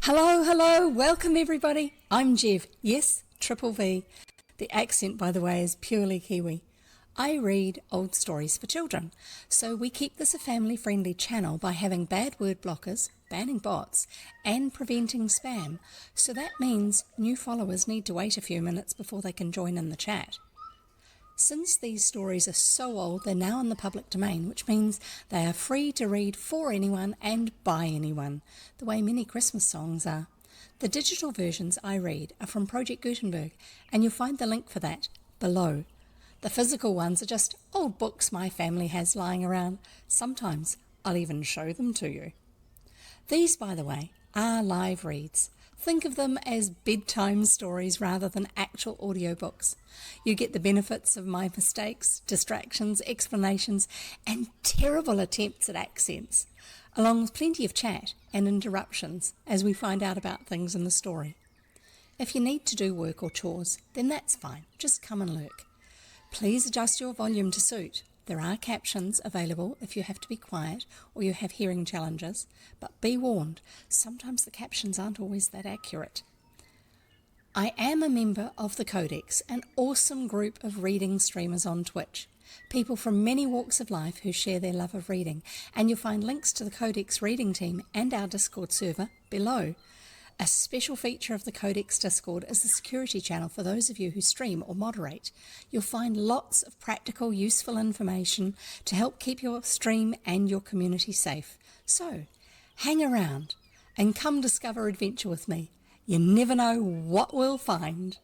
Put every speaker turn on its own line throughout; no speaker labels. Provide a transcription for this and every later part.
Hello, welcome everybody. I'm Jev, yes, Triple V. The accent, by the way, is purely Kiwi. I read old stories for children, so we keep this a family-friendly channel by having bad word blockers, banning bots, and preventing spam. So that means new followers need to wait a few minutes before they can join in the chat. Since these stories are so old, they're now in the public domain, which means they are free to read for anyone and by anyone, the way many Christmas songs are. The digital versions I read are from Project Gutenberg, and you'll find the link for that below. The physical ones are just old books my family has lying around. Sometimes I'll even show them to you. These, by the way, are live reads. Think of them as bedtime stories rather than actual audiobooks. You get the benefits of my mistakes, distractions, explanations, and terrible attempts at accents, along with plenty of chat and interruptions as we find out about things in the story. If you need to do work or chores, then that's fine. Just come and lurk. Please adjust your volume to suit. There are captions available if you have to be quiet or you have hearing challenges, but be warned, sometimes the captions aren't always that accurate. I am a member of the Codex, an awesome group of reading streamers on Twitch. People from many walks of life who share their love of reading, and you'll find links to the Codex reading team and our Discord server below. A special feature of the Codex Discord is the security channel for those of you who stream or moderate. You'll find lots of practical, useful information to help keep your stream and your community safe. So, hang around and come discover adventure with me. You never know what we'll find.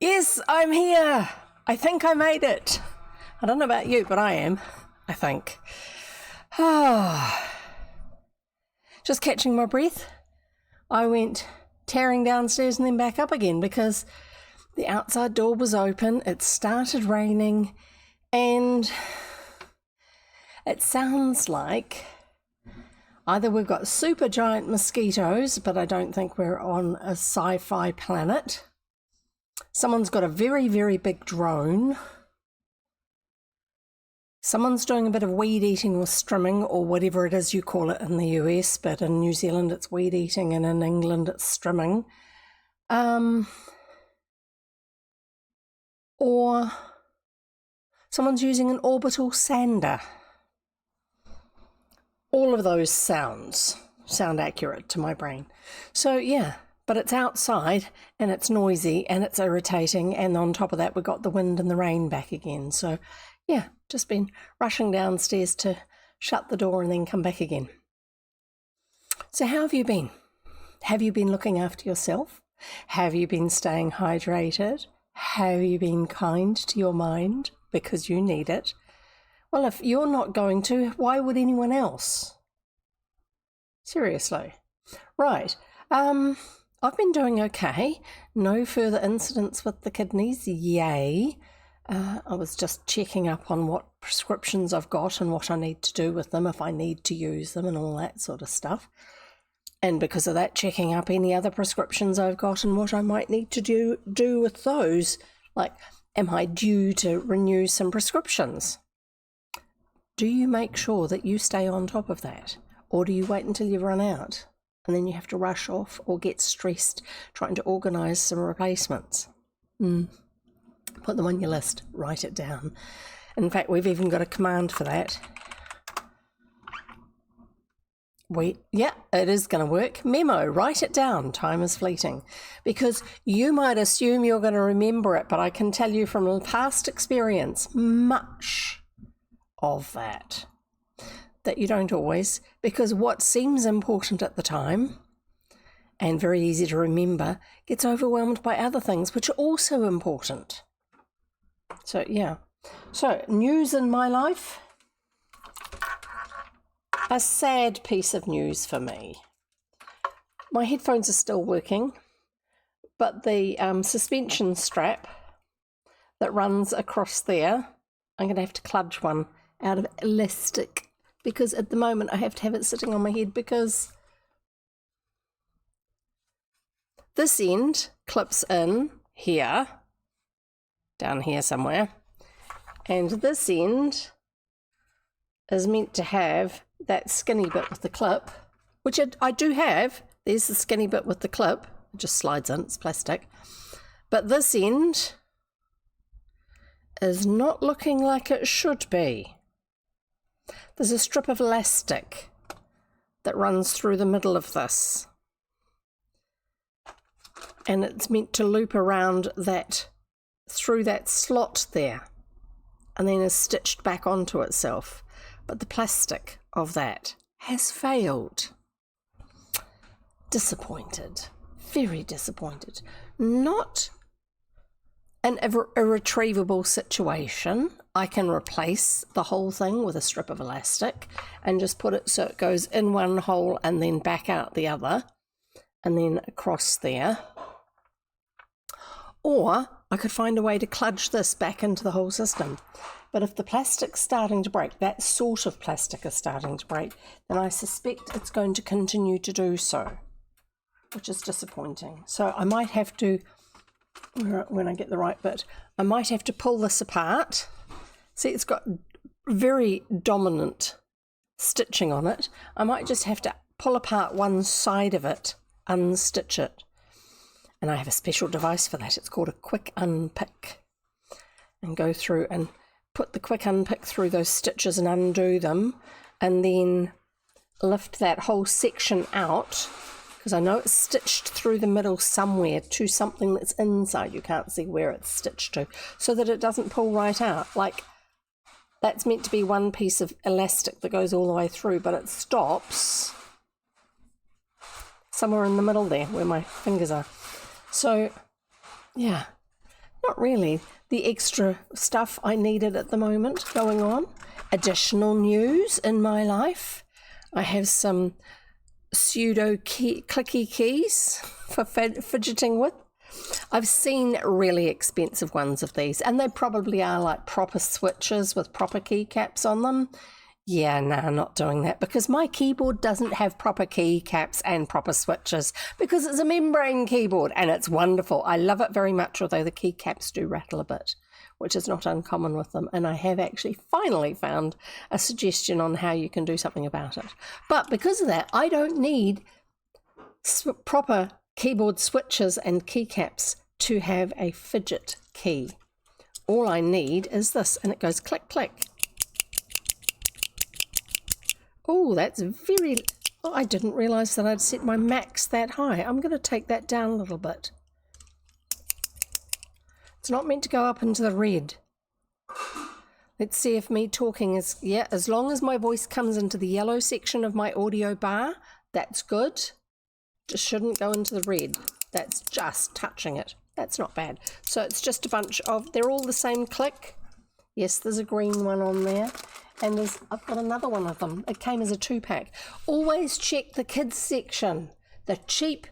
Yes, I'm here. I think I made it. I don't know about you, but I am, I think. Just catching my breath. I went tearing downstairs and then back up again because the outside door was open. It started raining and it sounds like Either we've got super giant mosquitoes, but I don't think we're on a sci-fi planet. Someone's got a very, very big drone. Someone's doing a bit of weed eating or strimming, or whatever it is you call it in the US, but in New Zealand it's weed eating and in England it's strimming. Or someone's using an orbital sander. All of those sound accurate to my brain. So yeah, but it's outside and it's noisy and it's irritating, and on top of that we've got the wind and the rain back again. So yeah, just been rushing downstairs to shut the door and then come back again. So how have you been? Have you been looking after yourself? Have you been staying hydrated? Have you been kind to your mind because you need it? Well, if you're not going to, why would anyone else? Seriously. Right. I've been doing okay. No further incidents with the kidneys. Yay. I was just checking up on what prescriptions I've got and what I need to do with them, if I need to use them and all that sort of stuff. And because of that, checking up any other prescriptions I've got and what I might need to do with those. Like, am I due to renew some prescriptions? Do you make sure that you stay on top of that? Or do you wait until you run out and then you have to rush off or get stressed trying to organise some replacements? Put them on your list, write it down. In fact, we've even got a command for that. Yeah, it is going to work. Memo, write it down. Time is fleeting. Because you might assume you're going to remember it, but I can tell you from past experience, much of that you don't always, because what seems important at the time and very easy to remember gets overwhelmed by other things which are also important. So yeah. So news in my life. A sad piece of news for me. My headphones are still working, but the suspension strap that runs across there, I'm going to have to kludge one out of elastic, because at the moment I have to have it sitting on my head because this end clips in here, down here somewhere, and this end is meant to have that skinny bit with the clip, which I do have. There's the skinny bit with the clip. It just slides in, it's plastic. But this end is not looking like it should be. There's a strip of elastic that runs through the middle of this. And it's meant to loop around that, through that slot there, and then is stitched back onto itself. But the plastic of that has failed. Disappointed. Very disappointed. Not an irretrievable situation. I can replace the whole thing with a strip of elastic and just put it so it goes in one hole and then back out the other and then across there. Or I could find a way to kludge this back into the whole system. But if the plastic's starting to break, that sort of plastic is starting to break, then I suspect it's going to continue to do so, which is disappointing. So I might have to, when I get the right bit, I might have to pull this apart. See, it's got very dominant stitching on it. I might just have to pull apart one side of it, unstitch it. And I have a special device for that. It's called a quick unpick. And go through and put the quick unpick through those stitches and undo them, and then lift that whole section out, because I know it's stitched through the middle somewhere to something that's inside. You can't see where it's stitched to, so that it doesn't pull right out. Like, that's meant to be one piece of elastic that goes all the way through, but it stops somewhere in the middle there where my fingers are. So yeah, not really the extra stuff I needed at the moment going on. Additional news in my life. I have some pseudo clicky keys for fidgeting with. I've seen really expensive ones of these, and they probably are like proper switches with proper keycaps on them. Yeah, nah, not doing that because my keyboard doesn't have proper keycaps and proper switches because it's a membrane keyboard and it's wonderful. I love it very much, although the keycaps do rattle a bit, which is not uncommon with them. And I have actually finally found a suggestion on how you can do something about it. But because of that, I don't need proper keyboard switches and keycaps to have a fidget key. All I need is this, and it goes click, click. Oh, that's very... Oh, I didn't realise that I'd set my max that high. I'm going to take that down a little bit. It's not meant to go up into the red. Let's see if me talking is... Yeah, as long as my voice comes into the yellow section of my audio bar, that's good. Just shouldn't go into the red. That's just touching it. That's not bad. So it's just a bunch of... They're all the same click. Yes, there's a green one on there. And I've got another one of them. It came as a 2-pack. Always check the kids section. The cheap,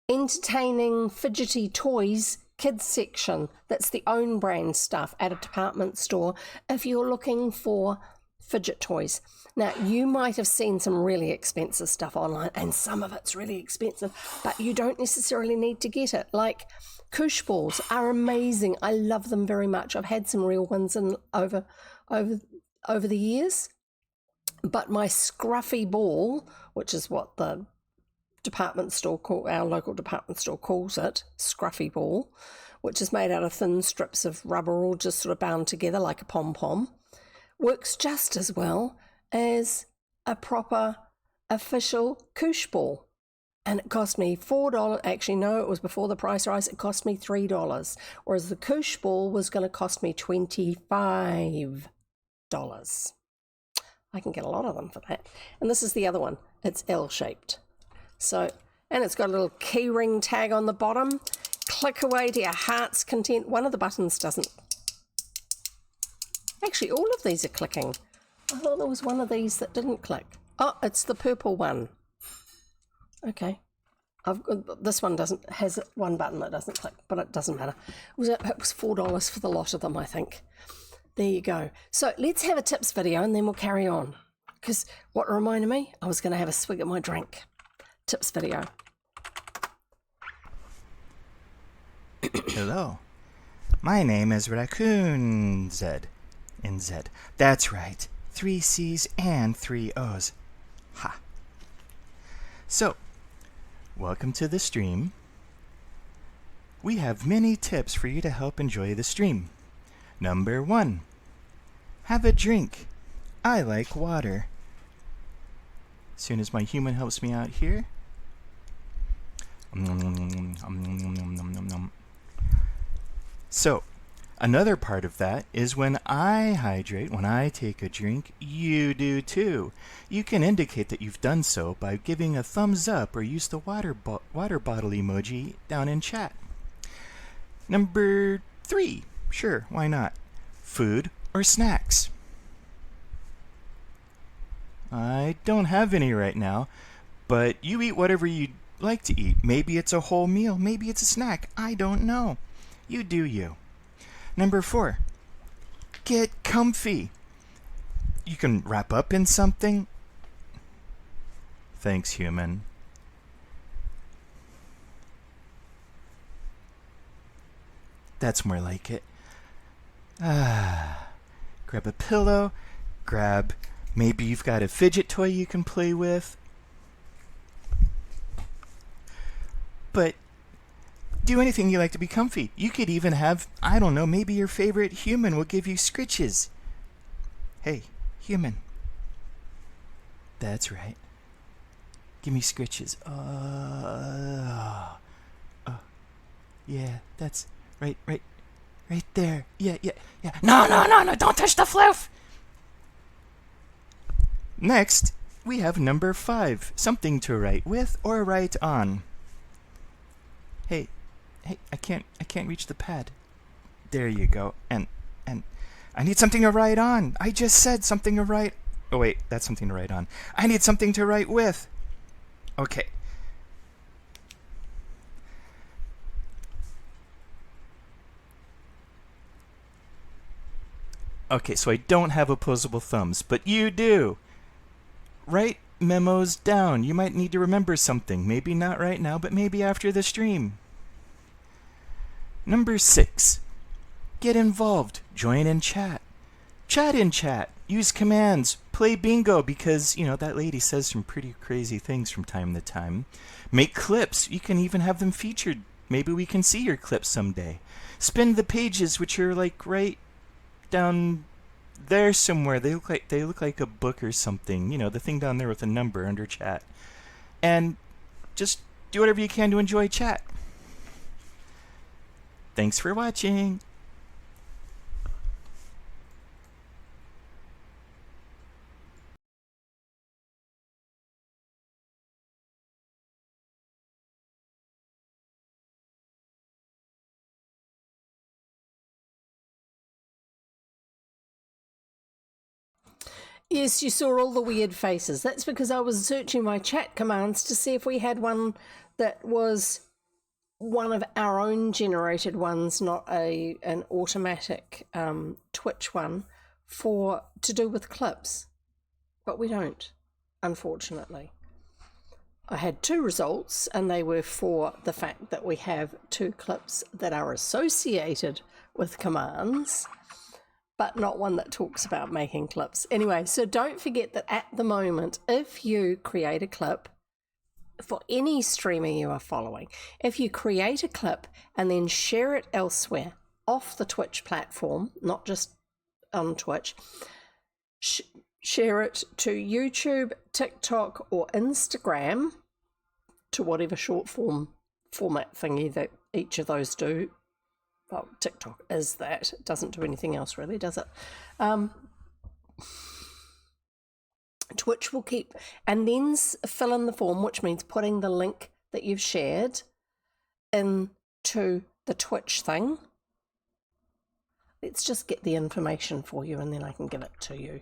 entertaining, fidgety toys kids section. That's the own brand stuff at a department store if you're looking for fidget toys. Now, you might have seen some really expensive stuff online, and some of it's really expensive, but you don't necessarily need to get it. Like koosh balls are amazing. I love them very much. I've had some real ones over the years, but my scruffy ball, which is what the department store our local department store calls it, scruffy ball, which is made out of thin strips of rubber all just sort of bound together like a pom-pom, works just as well as a proper official koosh ball. And it cost me $4. Actually, no, it was before the price rise. It cost me $3, whereas the koosh ball was going to cost me $25. I can get a lot of them for that. And this is the other one. It's L-shaped. So, and it's got a little key ring tag on the bottom. Click away to your heart's content. One of the buttons doesn't. Actually, all of these are clicking. I thought there was one of these that didn't click. Oh, it's the purple one. Okay. This one has one button that doesn't click, but it doesn't matter. It was $4 for the lot of them, I think. There you go. So let's have a tips video and then we'll carry on. Because what reminded me, I was going to have a swig at my drink. Tips video.
Hello. My name is Raccoon Z. In Z. That's right. 3 C's and 3 O's. Ha. So, welcome to the stream. We have many tips for you to help enjoy the stream. Number 1. Have a drink. I like water. As soon as my human helps me out here. So, another part of that is when I hydrate, when I take a drink, you do too. You can indicate that you've done so by giving a thumbs up or use the water bottle emoji down in chat. Number 3. Sure, why not? Food or snacks? I don't have any right now, but you eat whatever you like to eat. Maybe it's a whole meal, maybe it's a snack. I don't know. You do you. Number 4. Get comfy. You can wrap up in something. Thanks, human. That's more like it. Grab a pillow, maybe you've got a fidget toy you can play with. But do anything you like to be comfy. You could even have, I don't know, maybe your favorite human will give you scritches. Hey, human. That's right. Give me scritches. Yeah, that's right there. Yeah. No, don't touch the floof. Next, we have number 5, something to write with or write on. Hey, I can't reach the pad. There you go. And I need something to write on. I just said something to write. Oh wait, that's something to write on. I need something to write with. Okay. Okay, so I don't have opposable thumbs, but you do. Write memos down. You might need to remember something. Maybe not right now, but maybe after the stream. Number 6. Get involved. Join in chat. Chat in chat. Use commands. Play bingo because, that lady says some pretty crazy things from time to time. Make clips. You can even have them featured. Maybe we can see your clips someday. Spin the pages, which are like right down there somewhere. They look like a book or something. The thing down there with a number under chat. And just do whatever you can to enjoy chat. Thanks for watching.
Yes, you saw all the weird faces. That's because I was searching my chat commands to see if we had one that was one of our own generated ones, not an automatic Twitch one to do with clips. But we don't, unfortunately. I had 2 results, and they were for the fact that we have 2 clips that are associated with commands, but not one that talks about making clips. Anyway, so don't forget that at the moment, if you create a clip for any streamer you are following, if you create a clip and then share it elsewhere off the Twitch platform, not just on Twitch, share it to YouTube, TikTok, or Instagram, to whatever short format thingy that each of those do. Well, TikTok is that. It doesn't do anything else really, does it? Twitch will keep, and then fill in the form, which means putting the link that you've shared into the Twitch thing. Let's just get the information for you and then I can give it to you.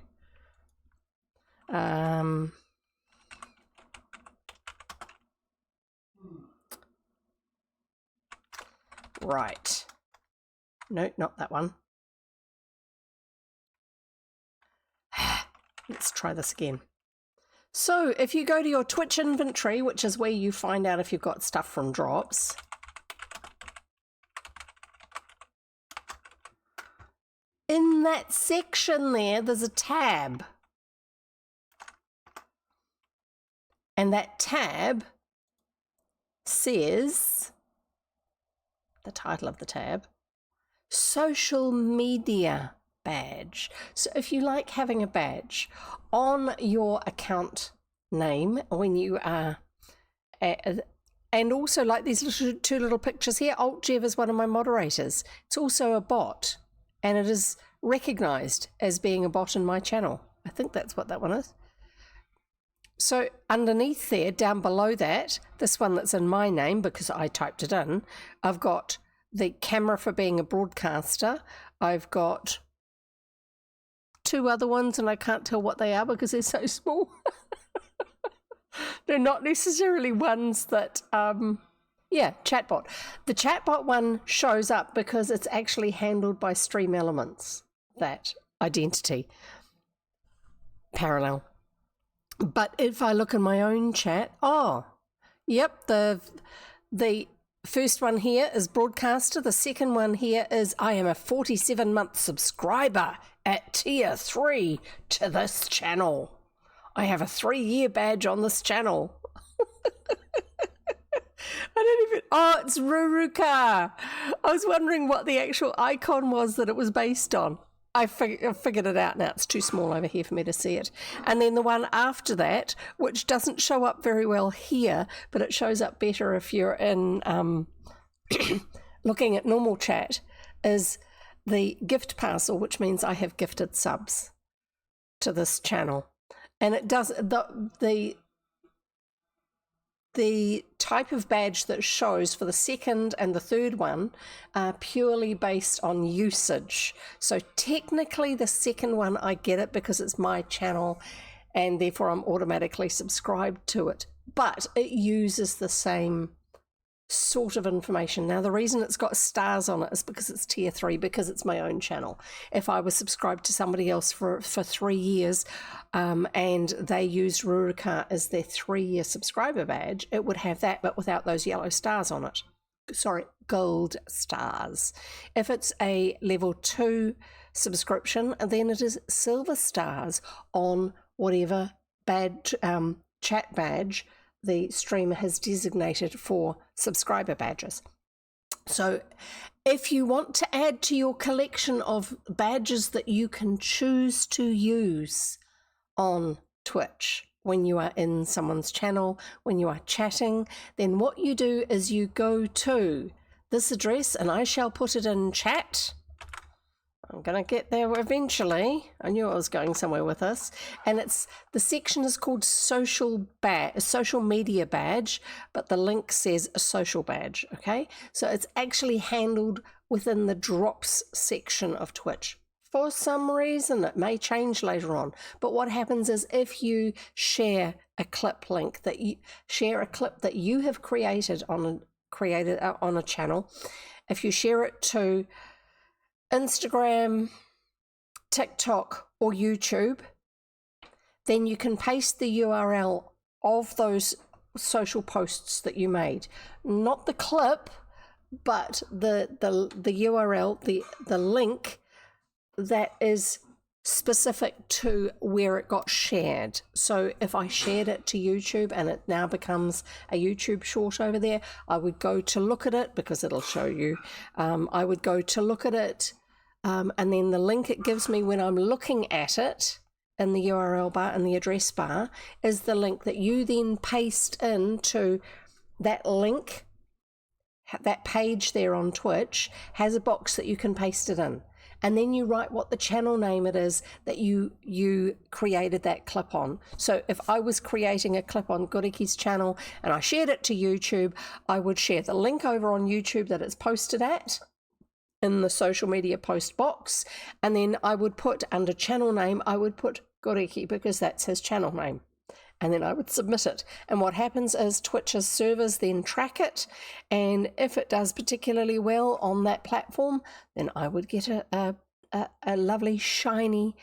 Right. No, not that one. Let's try this again. So if you go to your Twitch inventory, which is where you find out if you've got stuff from drops, in that section there's a tab. And that tab says, the title of the tab, social media badge. So if you like having a badge on your account name when you are, and also like these 2 little pictures here, AltJev is one of my moderators. It's also a bot, and it is recognized as being a bot in my channel. I think that's what that one is. So underneath there, down below that, this one that's in my name because I typed it in, I've got the camera for being a broadcaster. I've got 2 other ones and I can't tell what they are because they're so small. They're not necessarily ones that, chatbot. The chatbot one shows up because it's actually handled by Stream Elements, that identity parallel. But if I look in my own chat, the first one here is broadcaster. The second one here is I am a 47-month subscriber at tier 3 to this channel. I have a 3-year badge on this channel. It's Ruruka. I was wondering what the actual icon was that it was based on. I figured it out now. It's too small over here for me to see it. And then the one after that, which doesn't show up very well here, but it shows up better if you're in looking at normal chat, is the gift parcel, which means I have gifted subs to this channel. And it does the type of badge that shows for the second and the third one are purely based on usage. So technically the second one, I get it because it's my channel and therefore I'm automatically subscribed to it. But it uses the same
sort of information. Now, the reason it's got stars on it is because it's tier 3, because it's my own channel. If I was subscribed to somebody else for 3 years and they used Rurika as their 3-year subscriber badge, it would have that, but without those yellow stars on it. Sorry, gold stars. If it's a level 2 subscription, then it is silver stars on whatever chat badge the streamer has designated for subscriber badges. So if you want to add to your collection of badges that you can choose to use on Twitch when you are in someone's channel, when you are chatting, then what you do is you go to this address, and I shall put it in chat. I'm going to get there eventually. I knew I was going somewhere with this. And the section is called social media badge, but the link says a social badge, okay? So it's actually handled within the drops section of Twitch. For some reason, it may change later on. But what happens is if you share a clip link, that you have created on a channel, if you share it to Instagram, TikTok, or YouTube, then you can paste the URL of those social posts that you made. Not the clip, but the URL, the link that is specific to where it got shared. So if I shared it to YouTube and it now becomes a YouTube short over there, I would go to look at it, because it'll show you. I would go to look at it, and then the link it gives me when I'm looking at it in the URL bar and the address bar is the link that you then paste into that link. That page there on Twitch has a box that you can paste it in. And then you write what the channel name it is that you created that clip on. So if I was creating a clip on Goriki's channel and I shared it to YouTube, I would share the link over on YouTube that it's posted at in the social media post box. And then I would put under channel name, I would put Goriki, because that's his channel name. And then I would submit it. And what happens is Twitch's servers then track it. And if it does particularly well on that platform, then I would get a lovely, shiny,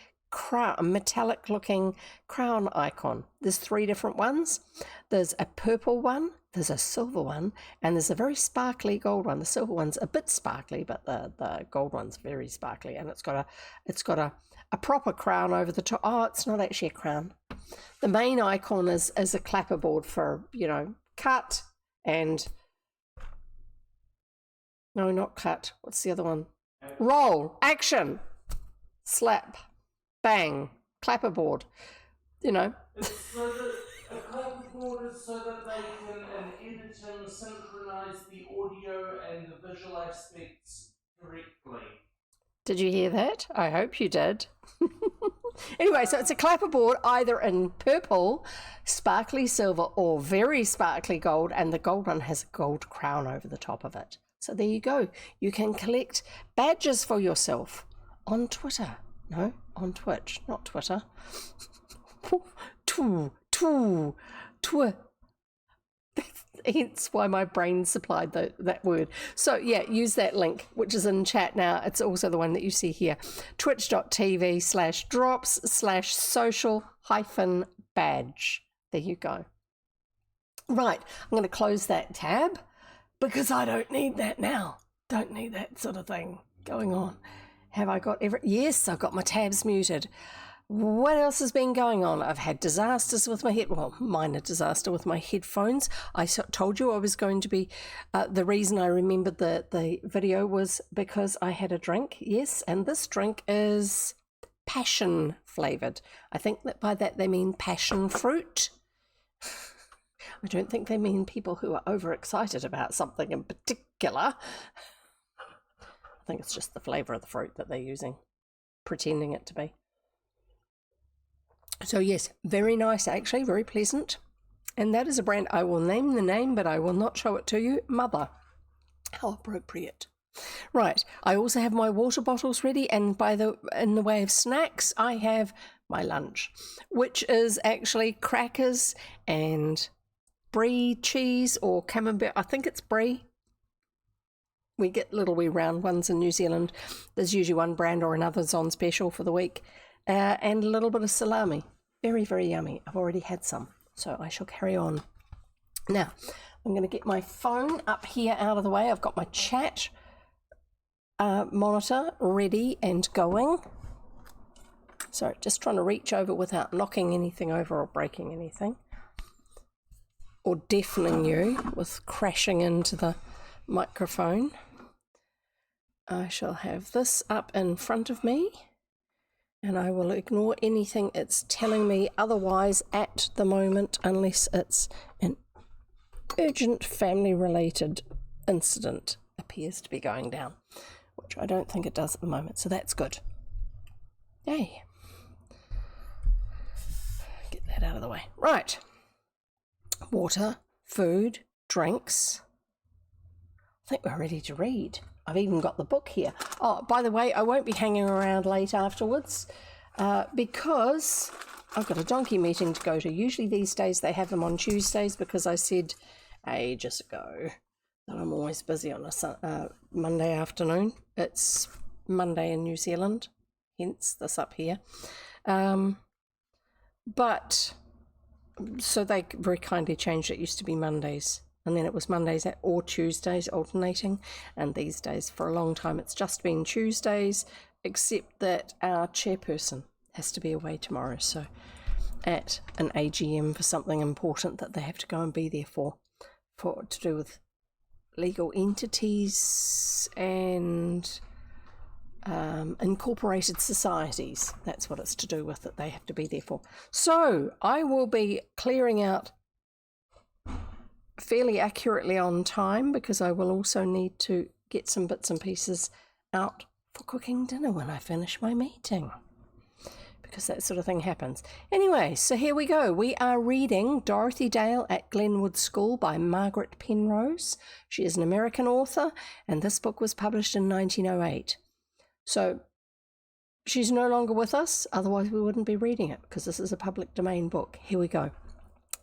metallic looking crown icon. There's 3 different ones. There's a purple one, there's a silver one, and there's a very sparkly gold one. The silver one's a bit sparkly, but the gold one's very sparkly. And it's got a proper crown over the top. Oh, it's not actually a crown. The main icon is a clapperboard for, cut and... No, not cut. What's the other one? Roll. Action. Slap. Bang. Clapperboard.
It's so that a clapperboard is so that they can, in editing, synchronize the audio and the visual aspects correctly.
Did you hear that? I hope you did. Anyway, so it's a clapperboard either in purple, sparkly silver, or very sparkly gold, and the gold one has a gold crown over the top of it. So there you go. You can collect badges for yourself on Twitter. No, on Twitch, not Twitter. Hence why my brain supplied that word. So yeah, use that link, which is in chat now. It's also the one that you see here. twitch.tv/drops/social-badge. There you go. Right, I'm going to close that tab because I don't need that now. Don't need that sort of thing going on. Have I got Yes, I've got my tabs muted. What else has been going on? I've had disasters with my minor disaster with my headphones. I told you I was going to be, the reason I remembered the video was because I had a drink, yes, and this drink is passion flavoured. I think that by that they mean passion fruit. I don't think they mean people who are overexcited about something in particular. I think it's just the flavour of the fruit that they're using, pretending it to be. So yes, very nice actually, very pleasant. And that is a brand, I will name the name, but I will not show it to you. Mother. How appropriate. Right, I also have my water bottles ready, and in the way of snacks, I have my lunch, which is actually crackers and brie cheese or camembert. I think it's brie. We get little wee round ones in New Zealand. There's usually one brand or another's on special for the week. And a little bit of salami. Very, very yummy. I've already had some, so I shall carry on. Now, I'm going to get my phone up here out of the way. I've got my chat monitor ready and going. So just trying to reach over without knocking anything over or breaking anything. Or deafening you with crashing into the microphone. I shall have this up in front of me. And I will ignore anything it's telling me otherwise at the moment, unless it's an urgent family-related incident appears to be going down, which I don't think it does at the moment, so that's good. Yay. Get that out of the way. Right. Water, food, drinks. I think we're ready to read. I've even got the book here. Oh, by the way, I won't be hanging around late afterwards because I've got a donkey meeting to go to. Usually these days they have them on Tuesdays because I said ages ago that I'm always busy on a Monday afternoon. It's Monday in New Zealand, hence this up here. But so they very kindly changed it. It used to be Mondays. And then it was Mondays or Tuesdays alternating. And these days, for a long time, it's just been Tuesdays, except that our chairperson has to be away tomorrow. So at an AGM for something important that they have to go and be there for to do with legal entities and incorporated societies. That's what it's to do with that they have to be there for. So I will be clearing out fairly accurately on time because I will also need to get some bits and pieces out for cooking dinner when I finish my meeting, because that sort of thing happens. Anyway, so here we go. We are reading Dorothy Dale at Glenwood School by Margaret Penrose. She is an American author, and this book was published in 1908. So she's no longer with us, otherwise we wouldn't be reading it because this is a public domain book. Here we go.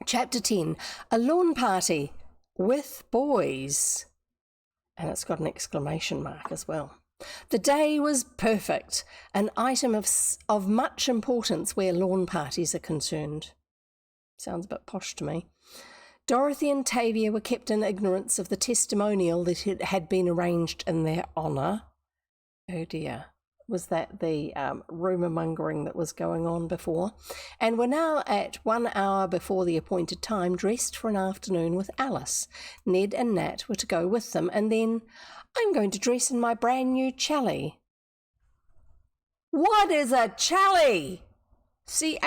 Chapter 10, A Lawn Party with Boys. And it's got an exclamation mark as well. The day was perfect, an item of much importance where lawn parties are concerned. Sounds a bit posh to me. Dorothy and Tavia were kept in ignorance of the testimonial that it had been arranged in their honour. Oh dear. Was that the rumour mongering that was going on before, and were now at 1 hour before the appointed time dressed for an afternoon with Alice. Ned and Nat were to go with them, and then, I'm going to dress in my brand new challie. What is a challie? Challie,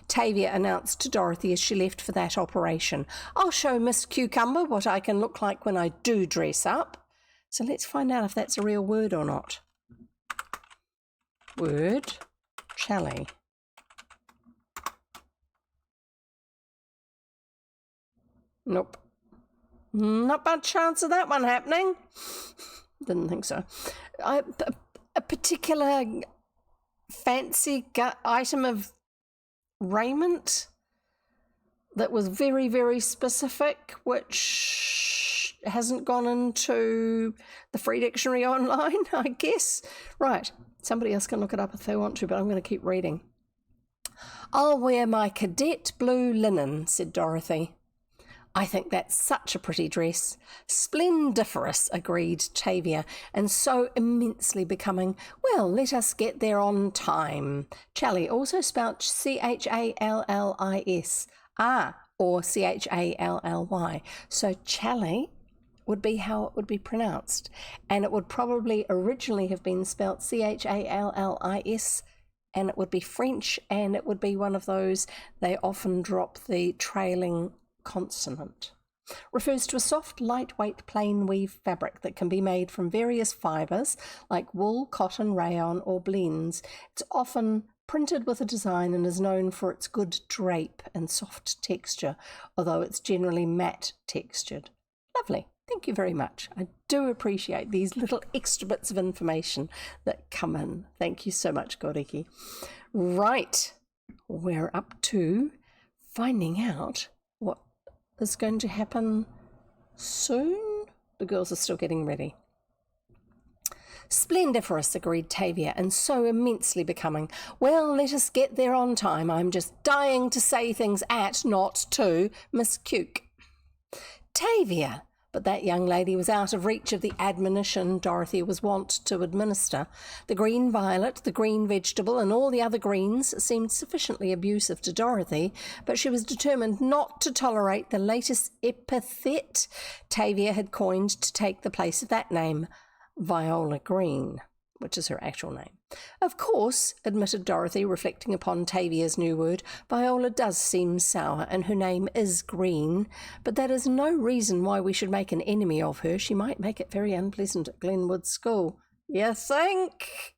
Tavia announced to Dorothy as she left for that operation. I'll show Miss Cucumber what I can look like when I do dress up. So let's find out if that's a real word or not. Word, challie. Nope. Not much chance of that one happening. Didn't think so. A particular fancy item of raiment that was very, very specific, which hasn't gone into the free dictionary online, I guess. Right, somebody else can look it up if they want to, but I'm going to keep reading. I'll wear my cadet blue linen, said Dorothy. I think that's such a pretty dress. Splendiferous, agreed Tavia, and so immensely becoming. Well, let us get there on time. Challie, also spelt Challis. Or Chally. So Challie would be how it would be pronounced. And it would probably originally have been spelt Challis, and it would be French, and it would be one of those, they often drop the trailing consonant. Refers to a soft, lightweight, plain weave fabric that can be made from various fibres like wool, cotton, rayon, or blends. It's often printed with a design and is known for its good drape and soft texture, although it's generally matte textured. Lovely. Thank you very much. I do appreciate these little extra bits of information that come in. Thank you so much, Goriki. Right, we're up to finding out what is going to happen soon. The girls are still getting ready. Splendiferous, agreed Tavia, and so immensely becoming. Well, let us get there on time. I'm just dying to say things at, not to, Miss Cuke. Tavia! But that young lady was out of reach of the admonition Dorothy was wont to administer. The green violet, the green vegetable, and all the other greens seemed sufficiently abusive to Dorothy, but she was determined not to tolerate the latest epithet Tavia had coined to take the place of that name, Viola Green, which is her actual name. Of course, admitted Dorothy, reflecting upon Tavia's new word, Viola does seem sour, and her name is Green, but that is no reason why we should make an enemy of her. She might make it very unpleasant at Glenwood School. You think?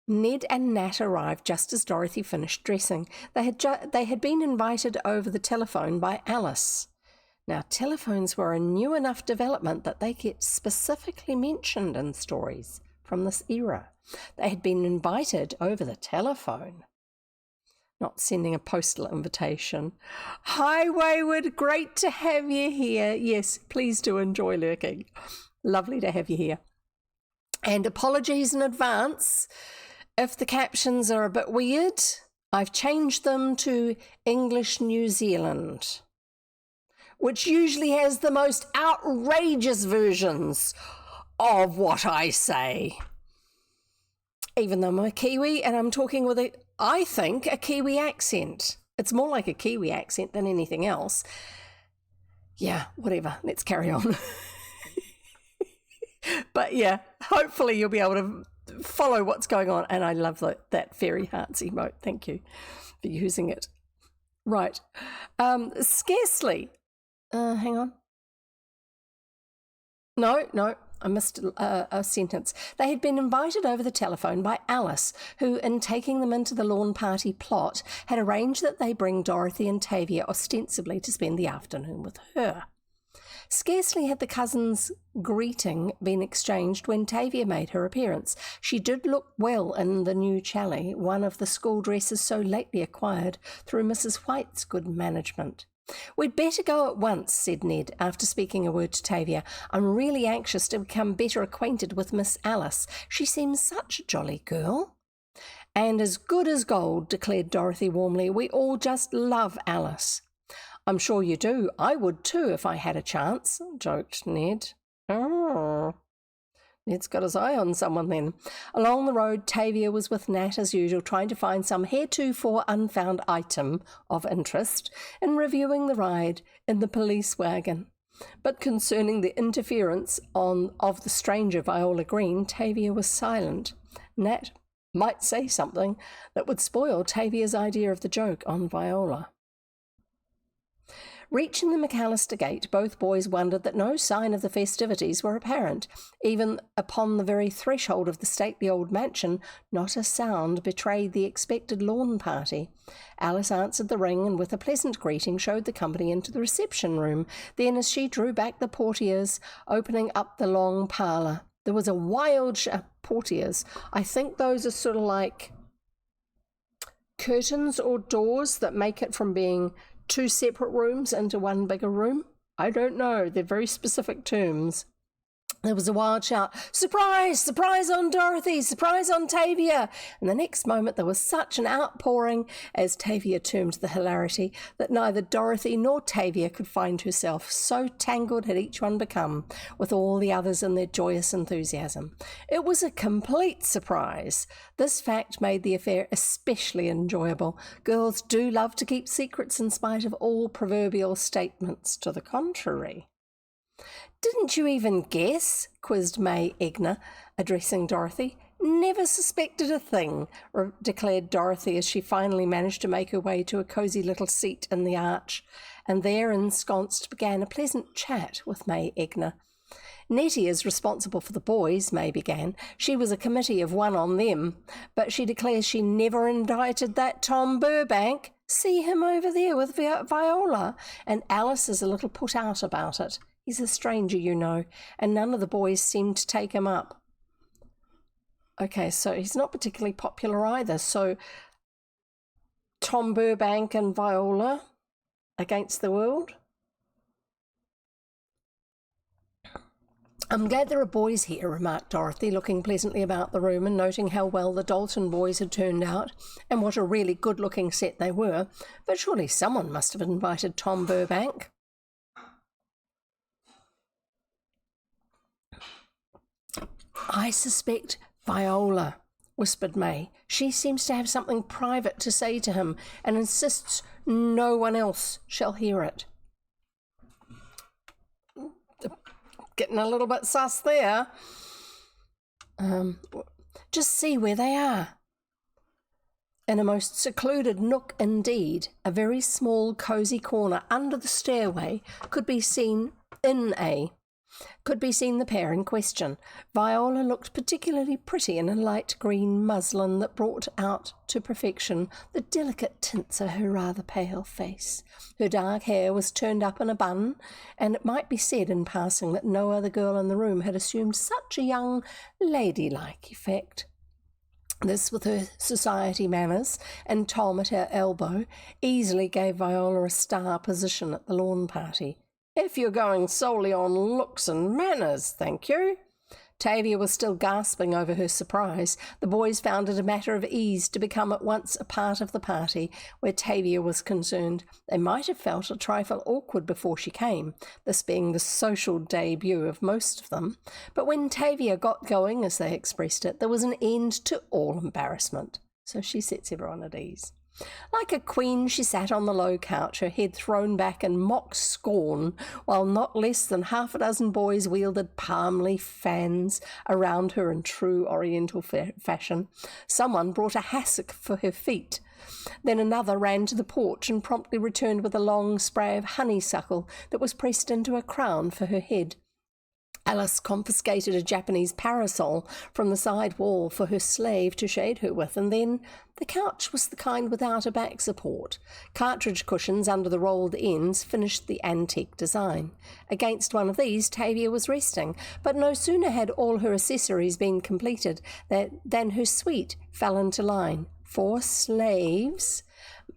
Ned and Nat arrived just as Dorothy finished dressing. They had been invited over the telephone by Alice. Now, telephones were a new enough development that they get specifically mentioned in stories from this era. They had been invited over the telephone, not sending a postal invitation. Hi, Wayward, great to have you here. Yes, please do enjoy lurking. Lovely to have you here. And apologies in advance if the captions are a bit weird. I've changed them to English New Zealand, which usually has the most outrageous versions of what I say. Even though I'm a Kiwi and I'm talking with I think, a Kiwi accent. It's more like a Kiwi accent than anything else. Yeah, whatever. Let's carry on. But yeah, hopefully you'll be able to follow what's going on. And I love that fairy hearts emote. Thank you for using it. Right. Scarcely. Hang on. No, I missed a sentence. They had been invited over the telephone by Alice, who, in taking them into the lawn party plot, had arranged that they bring Dorothy and Tavia ostensibly to spend the afternoon with her. Scarcely had the cousins' greeting been exchanged when Tavia made her appearance. She did look well in the new chalet, one of the school dresses so lately acquired through Mrs. White's good management. We'd better go at once, said Ned, after speaking a word to Tavia. I'm really anxious to become better acquainted with Miss Alice. She seems such a jolly girl. And as good as gold, declared Dorothy warmly. We all just love Alice. I'm sure you do. I would too if I had a chance, joked Ned. Oh. Ned's got his eye on someone then. Along the road, Tavia was with Nat as usual, trying to find some heretofore unfound item of interest in reviewing the ride in the police wagon. But concerning the interference of the stranger Viola Green, Tavia was silent. Nat might say something that would spoil Tavia's idea of the joke on Viola. Reaching the McAllister gate, both boys wondered that no sign of the festivities were apparent. Even upon the very threshold of the stately old mansion, not a sound betrayed the expected lawn party. Alice answered the ring and with a pleasant greeting showed the company into the reception room. Then, as she drew back the portieres, opening up the long parlour, there was a wild portieres. I think those are sort of like curtains or doors that make it from being two separate rooms into one bigger room. I don't know. They're very specific terms. There was a wild shout, "Surprise! Surprise on Dorothy! Surprise on Tavia!" And the next moment there was such an outpouring, as Tavia termed the hilarity, that neither Dorothy nor Tavia could find herself, so tangled had each one become with all the others in their joyous enthusiasm. It was a complete surprise. This fact made the affair especially enjoyable. Girls do love to keep secrets in spite of all proverbial statements to the contrary. "Didn't you even guess?" quizzed May Egner, addressing Dorothy. "Never suspected a thing," declared Dorothy as she finally managed to make her way to a cosy little seat in the arch, and there ensconced began a pleasant chat with May Egner. "Nettie is responsible for the boys," May began. "She was a committee of one on them, but she declares she never indicted that Tom Burbank. See him over there with Viola, and Alice is a little put out about it. He's a stranger, you know, and none of the boys seem to take him up." Okay, so he's not particularly popular either, so Tom Burbank and Viola against the world. I'm glad there are boys here, remarked Dorothy, looking pleasantly about the room and noting how well the Dalton boys had turned out and what a really good-looking set they were. But surely someone must have invited Tom Burbank. I suspect Viola, whispered May. She seems to have something private to say to him and insists no one else shall hear it. Getting a little bit sus there. Just see where they are. In a most secluded nook indeed, a very small cosy corner under the stairway could be seen the pair in question. Viola looked particularly pretty in a light green muslin that brought out to perfection the delicate tints of her rather pale face. Her dark hair was turned up in a bun, and it might be said in passing that no other girl in the room had assumed such a young ladylike effect. This, with her society manners and Tom at her elbow, easily gave Viola a star position at the lawn party. If you're going solely on looks and manners, thank you. Tavia was still gasping over her surprise. The boys found it a matter of ease to become at once a part of the party where Tavia was concerned. They might have felt a trifle awkward before she came, this being the social debut of most of them, but when Tavia got going, as they expressed it, there was an end to all embarrassment. So she sets everyone at ease. Like a queen, she sat on the low couch, her head thrown back in mock scorn, while not less than half a dozen boys wielded palm leaf fans around her in true Oriental fashion. Someone brought a hassock for her feet. Then another ran to the porch and promptly returned with a long spray of honeysuckle that was pressed into a crown for her head. Alice confiscated a Japanese parasol from the side wall for her slave to shade her with, and then the couch was the kind without a back support. Cartridge cushions under the rolled ends finished the antique design. Against one of these Tavia was resting, but no sooner had all her accessories been completed than her suite fell into line. 4 slaves,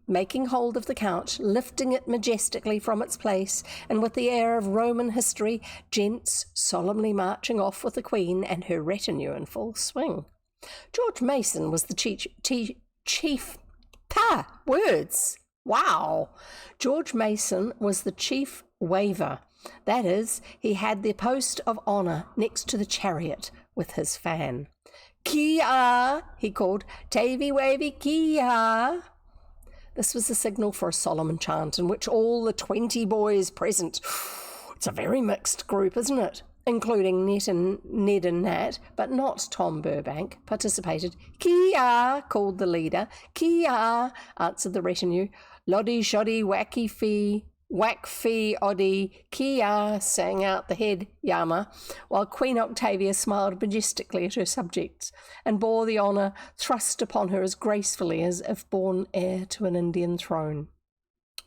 making hold of the couch, lifting it majestically from its place, and with the air of Roman history, gents solemnly marching off with the Queen and her retinue in full swing. George Mason was the chief... Words! Wow! George Mason was the chief waver. That is, he had the post of honour next to the chariot with his fan. Kia! He called. Tavy wavy kia! This was the signal for a solemn chant in which all the 20 boys present, it's a very mixed group, isn't it, including Ned and Nat, but not Tom Burbank, participated. Kia, called the leader. Kia, answered the retinue. Loddy shoddy wacky fee, whack fee oddy, kia, sang out the head Yama, while Queen Octavia smiled majestically at her subjects and bore the honour thrust upon her as gracefully as if born heir to an Indian throne.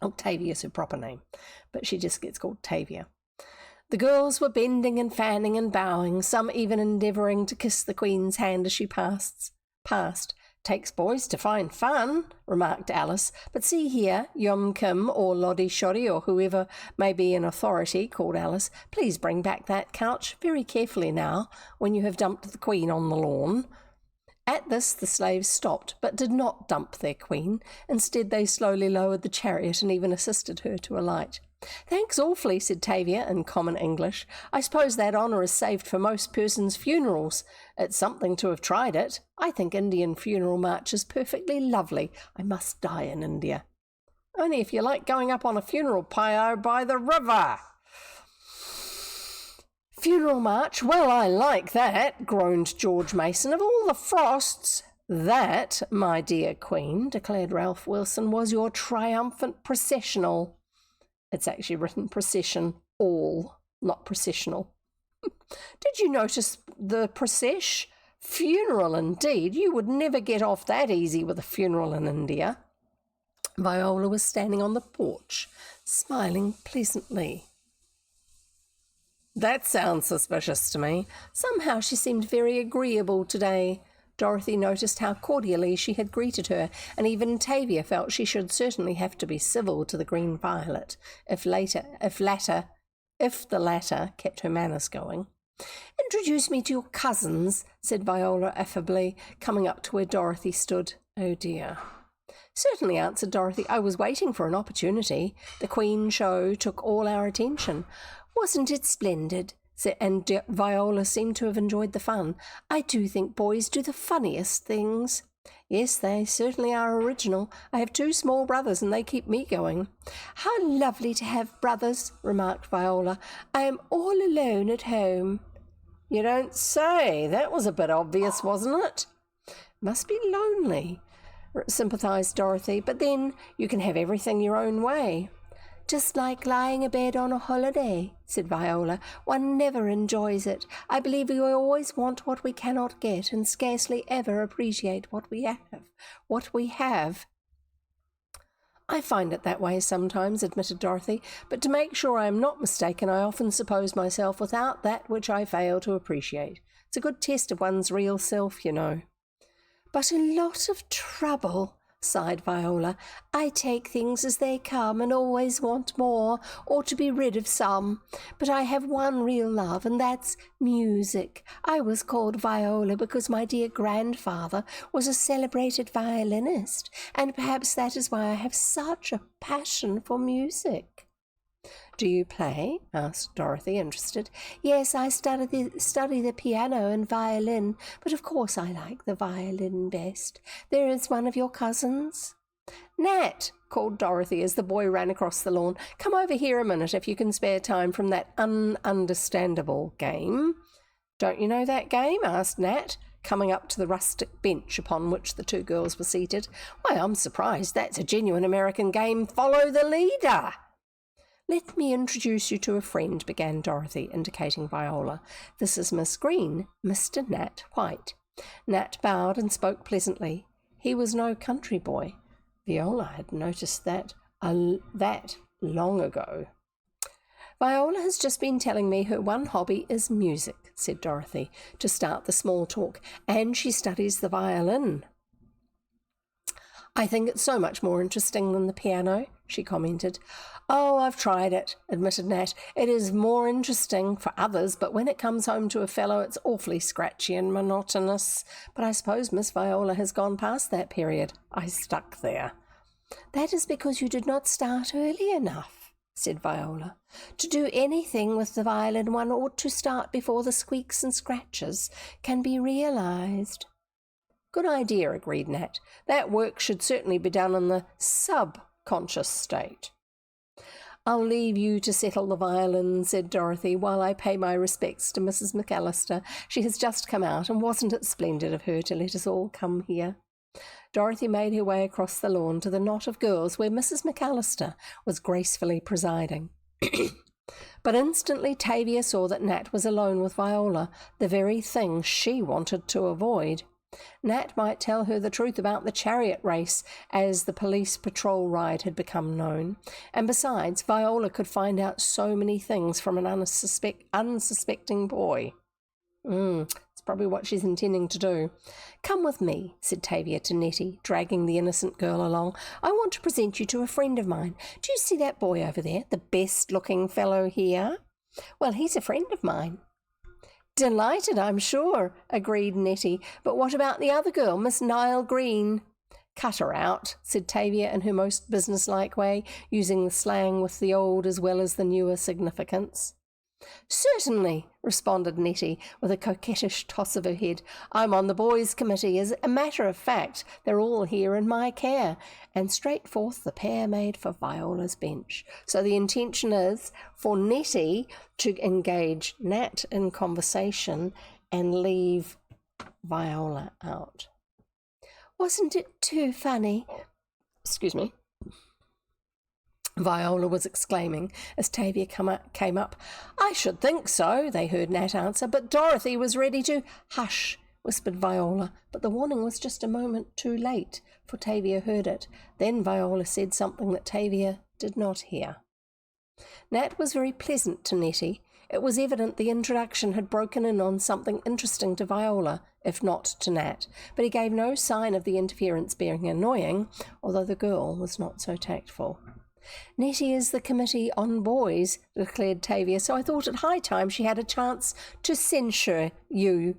Octavia is her proper name, but she just gets called Tavia. The girls were bending and fanning and bowing, some even endeavouring to kiss the Queen's hand as she passed. Takes boys to find fun, remarked Alice. But see here, Yum Kim or Loddy Shoddy or whoever may be in authority, called Alice. Please bring back that couch very carefully now, when you have dumped the Queen on the lawn. At this the slaves stopped, but did not dump their Queen. Instead they slowly lowered the chariot and even assisted her to alight. Thanks awfully, said Tavia in common English. I suppose that honour is saved for most persons' funerals. It's something to have tried it. I think Indian funeral march is perfectly lovely. I must die in India. Only if you like going up on a funeral pyre by the river. Funeral march? Well, I like that, groaned George Mason. Of all the frosts... That, my dear Queen, declared Ralph Wilson, was your triumphant processional. It's actually written procession all, not processional. Did you notice the procession? Funeral indeed. You would never get off that easy with a funeral in India. Viola was standing on the porch, smiling pleasantly. That sounds suspicious to me. Somehow she seemed very agreeable today. Dorothy noticed how cordially she had greeted her, and even Tavia felt she should certainly have to be civil to the green violet, if the latter kept her manners going. "Introduce me to your cousins," said Viola affably, coming up to where Dorothy stood. "Oh dear." "Certainly," answered Dorothy. "I was waiting for an opportunity. The Queen show took all our attention." "Wasn't it splendid?" And Viola seemed to have enjoyed the fun. "I do think boys do the funniest things." "Yes, they certainly are original. I have 2 small brothers and they keep me going." "How lovely to have brothers," remarked Viola. "I am all alone at home." "You don't say. That was a bit obvious, wasn't it?" "Must be lonely," sympathised Dorothy. "But then you can have everything your own way." "Just like lying abed on a holiday," said Viola. "One never enjoys it. I believe we always want what we cannot get and scarcely ever appreciate what we have. "I find it that way sometimes," admitted Dorothy, "but to make sure I am not mistaken, I often suppose myself without that which I fail to appreciate. It's a good test of one's real self, you know." "But a lot of trouble," sighed Viola. "I take things as they come and always want more, or to be rid of some. But I have one real love, and that's music. I was called Viola because my dear grandfather was a celebrated violinist, and perhaps that is why I have such a passion for music." "Do you play?" asked Dorothy, interested. "Yes, I study the piano and violin, but of course I like the violin best. There is one of your cousins." "Nat," called Dorothy as the boy ran across the lawn, "come over here a minute if you can spare time from that ununderstandable game." "Don't you know that game?" asked Nat, coming up to the rustic bench upon which the 2 girls were seated. "Why, I'm surprised. That's a genuine American game. Follow the leader." "Let me introduce you to a friend," began Dorothy, indicating Viola. "This is Miss Green, Mr. Nat White." Nat bowed and spoke pleasantly. He was no country boy. Viola had noticed that long ago. "Viola has just been telling me her one hobby is music," said Dorothy, to start the small talk, "and she studies the violin." "I think it's so much more interesting than the piano," she commented. "Oh, I've tried it," admitted Nat. "It is more interesting for others, but when it comes home to a fellow, it's awfully scratchy and monotonous. But I suppose Miss Viola has gone past that period. I stuck there." "That is because you did not start early enough," said Viola. "To do anything with the violin, one ought to start before the squeaks and scratches can be realized." "Good idea," agreed Nat. "That work should certainly be done in the subconscious state." "I'll leave you to settle the violin," said Dorothy, "while I pay my respects to Mrs. McAllister. She has just come out, and wasn't it splendid of her to let us all come here?" Dorothy made her way across the lawn to the knot of girls where Mrs. McAllister was gracefully presiding. But instantly Tavia saw that Nat was alone with Viola, the very thing she wanted to avoid. Nat might tell her the truth about the chariot race, as the police patrol ride had become known. And besides, Viola could find out so many things from an unsuspecting boy. It's probably what she's intending to do. "Come with me," said Tavia to Nettie, dragging the innocent girl along. "I want to present you to a friend of mine. Do you see that boy over there, the best-looking fellow here? Well, he's a friend of mine." "Delighted, I'm sure," agreed Nettie. "But what about the other girl, Miss Nile Green?" "Cut her out," said Tavia in her most businesslike way, using the slang with the old as well as the newer significance. "Certainly," responded Nettie, with a coquettish toss of her head. "I'm on the boys' committee. As a matter of fact, they're all here in my care." And straight forth the pair made for Viola's bench. So the intention is for Nettie to engage Nat in conversation and leave Viola out. "Wasn't it too funny?" Viola was exclaiming as Tavia came up. "I should think so," they heard Nat answer, but Dorothy was ready to— "Hush," whispered Viola, but the warning was just a moment too late, for Tavia heard it. Then Viola said something that Tavia did not hear. Nat was very pleasant to Nettie. It was evident the introduction had broken in on something interesting to Viola, if not to Nat, but he gave no sign of the interference being annoying, although the girl was not so tactful. "Nettie is the committee on boys," declared Tavia, "so I thought it high time she had a chance to censure you.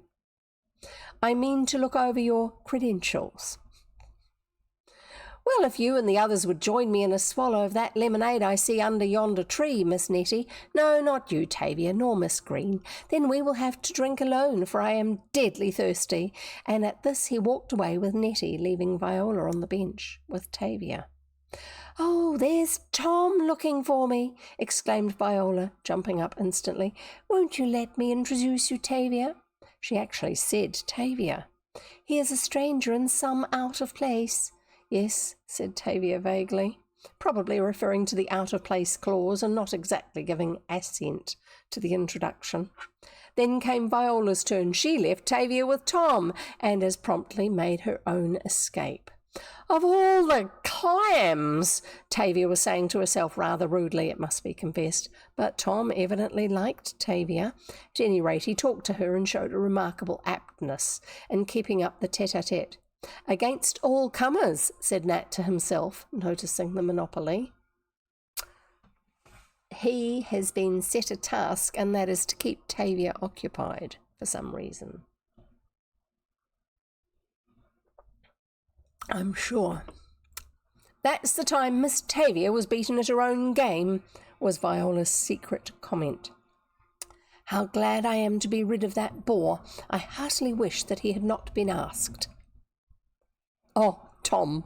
I mean to look over your credentials." "Well, if you and the others would join me in a swallow of that lemonade I see under yonder tree, Miss Nettie. No, not you, Tavia, nor Miss Green. Then we will have to drink alone, for I am deadly thirsty." And at this he walked away with Nettie, leaving Viola on the bench with Tavia. "Oh, there's Tom looking for me," exclaimed Viola, jumping up instantly. "Won't you let me introduce you, Tavia?" She actually said Tavia. "He is a stranger and some out of place." "Yes," said Tavia vaguely, probably referring to the out-of-place clause and not exactly giving assent to the introduction. Then came Viola's turn. She left Tavia with Tom and as promptly made her own escape. "Of all the clams," Tavia was saying to herself rather rudely, it must be confessed. But Tom evidently liked Tavia. At any rate, he talked to her and showed a remarkable aptness in keeping up the tete-a-tete. "Against all comers," said Nat to himself, noticing the monopoly. He has been set a task, and that is to keep Tavia occupied for some reason. I'm sure. "That's the time Miss Tavia was beaten at her own game," was Viola's secret comment. "How glad I am to be rid of that bore. I heartily wish that he had not been asked." "Oh, Tom."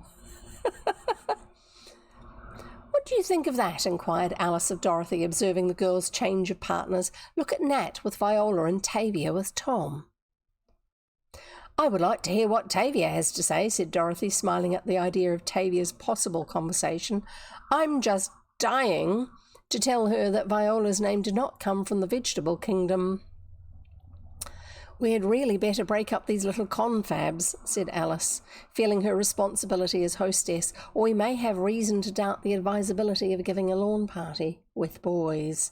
"What do you think of that?" inquired Alice of Dorothy, observing the girls' change of partners. "Look at Nat with Viola and Tavia with Tom." "I would like to hear what Tavia has to say," said Dorothy, smiling at the idea of Tavia's possible conversation. "I'm just dying to tell her that Viola's name did not come from the vegetable kingdom." "We had really better break up these little confabs," said Alice, feeling her responsibility as hostess, "or we may have reason to doubt the advisability of giving a lawn party with boys."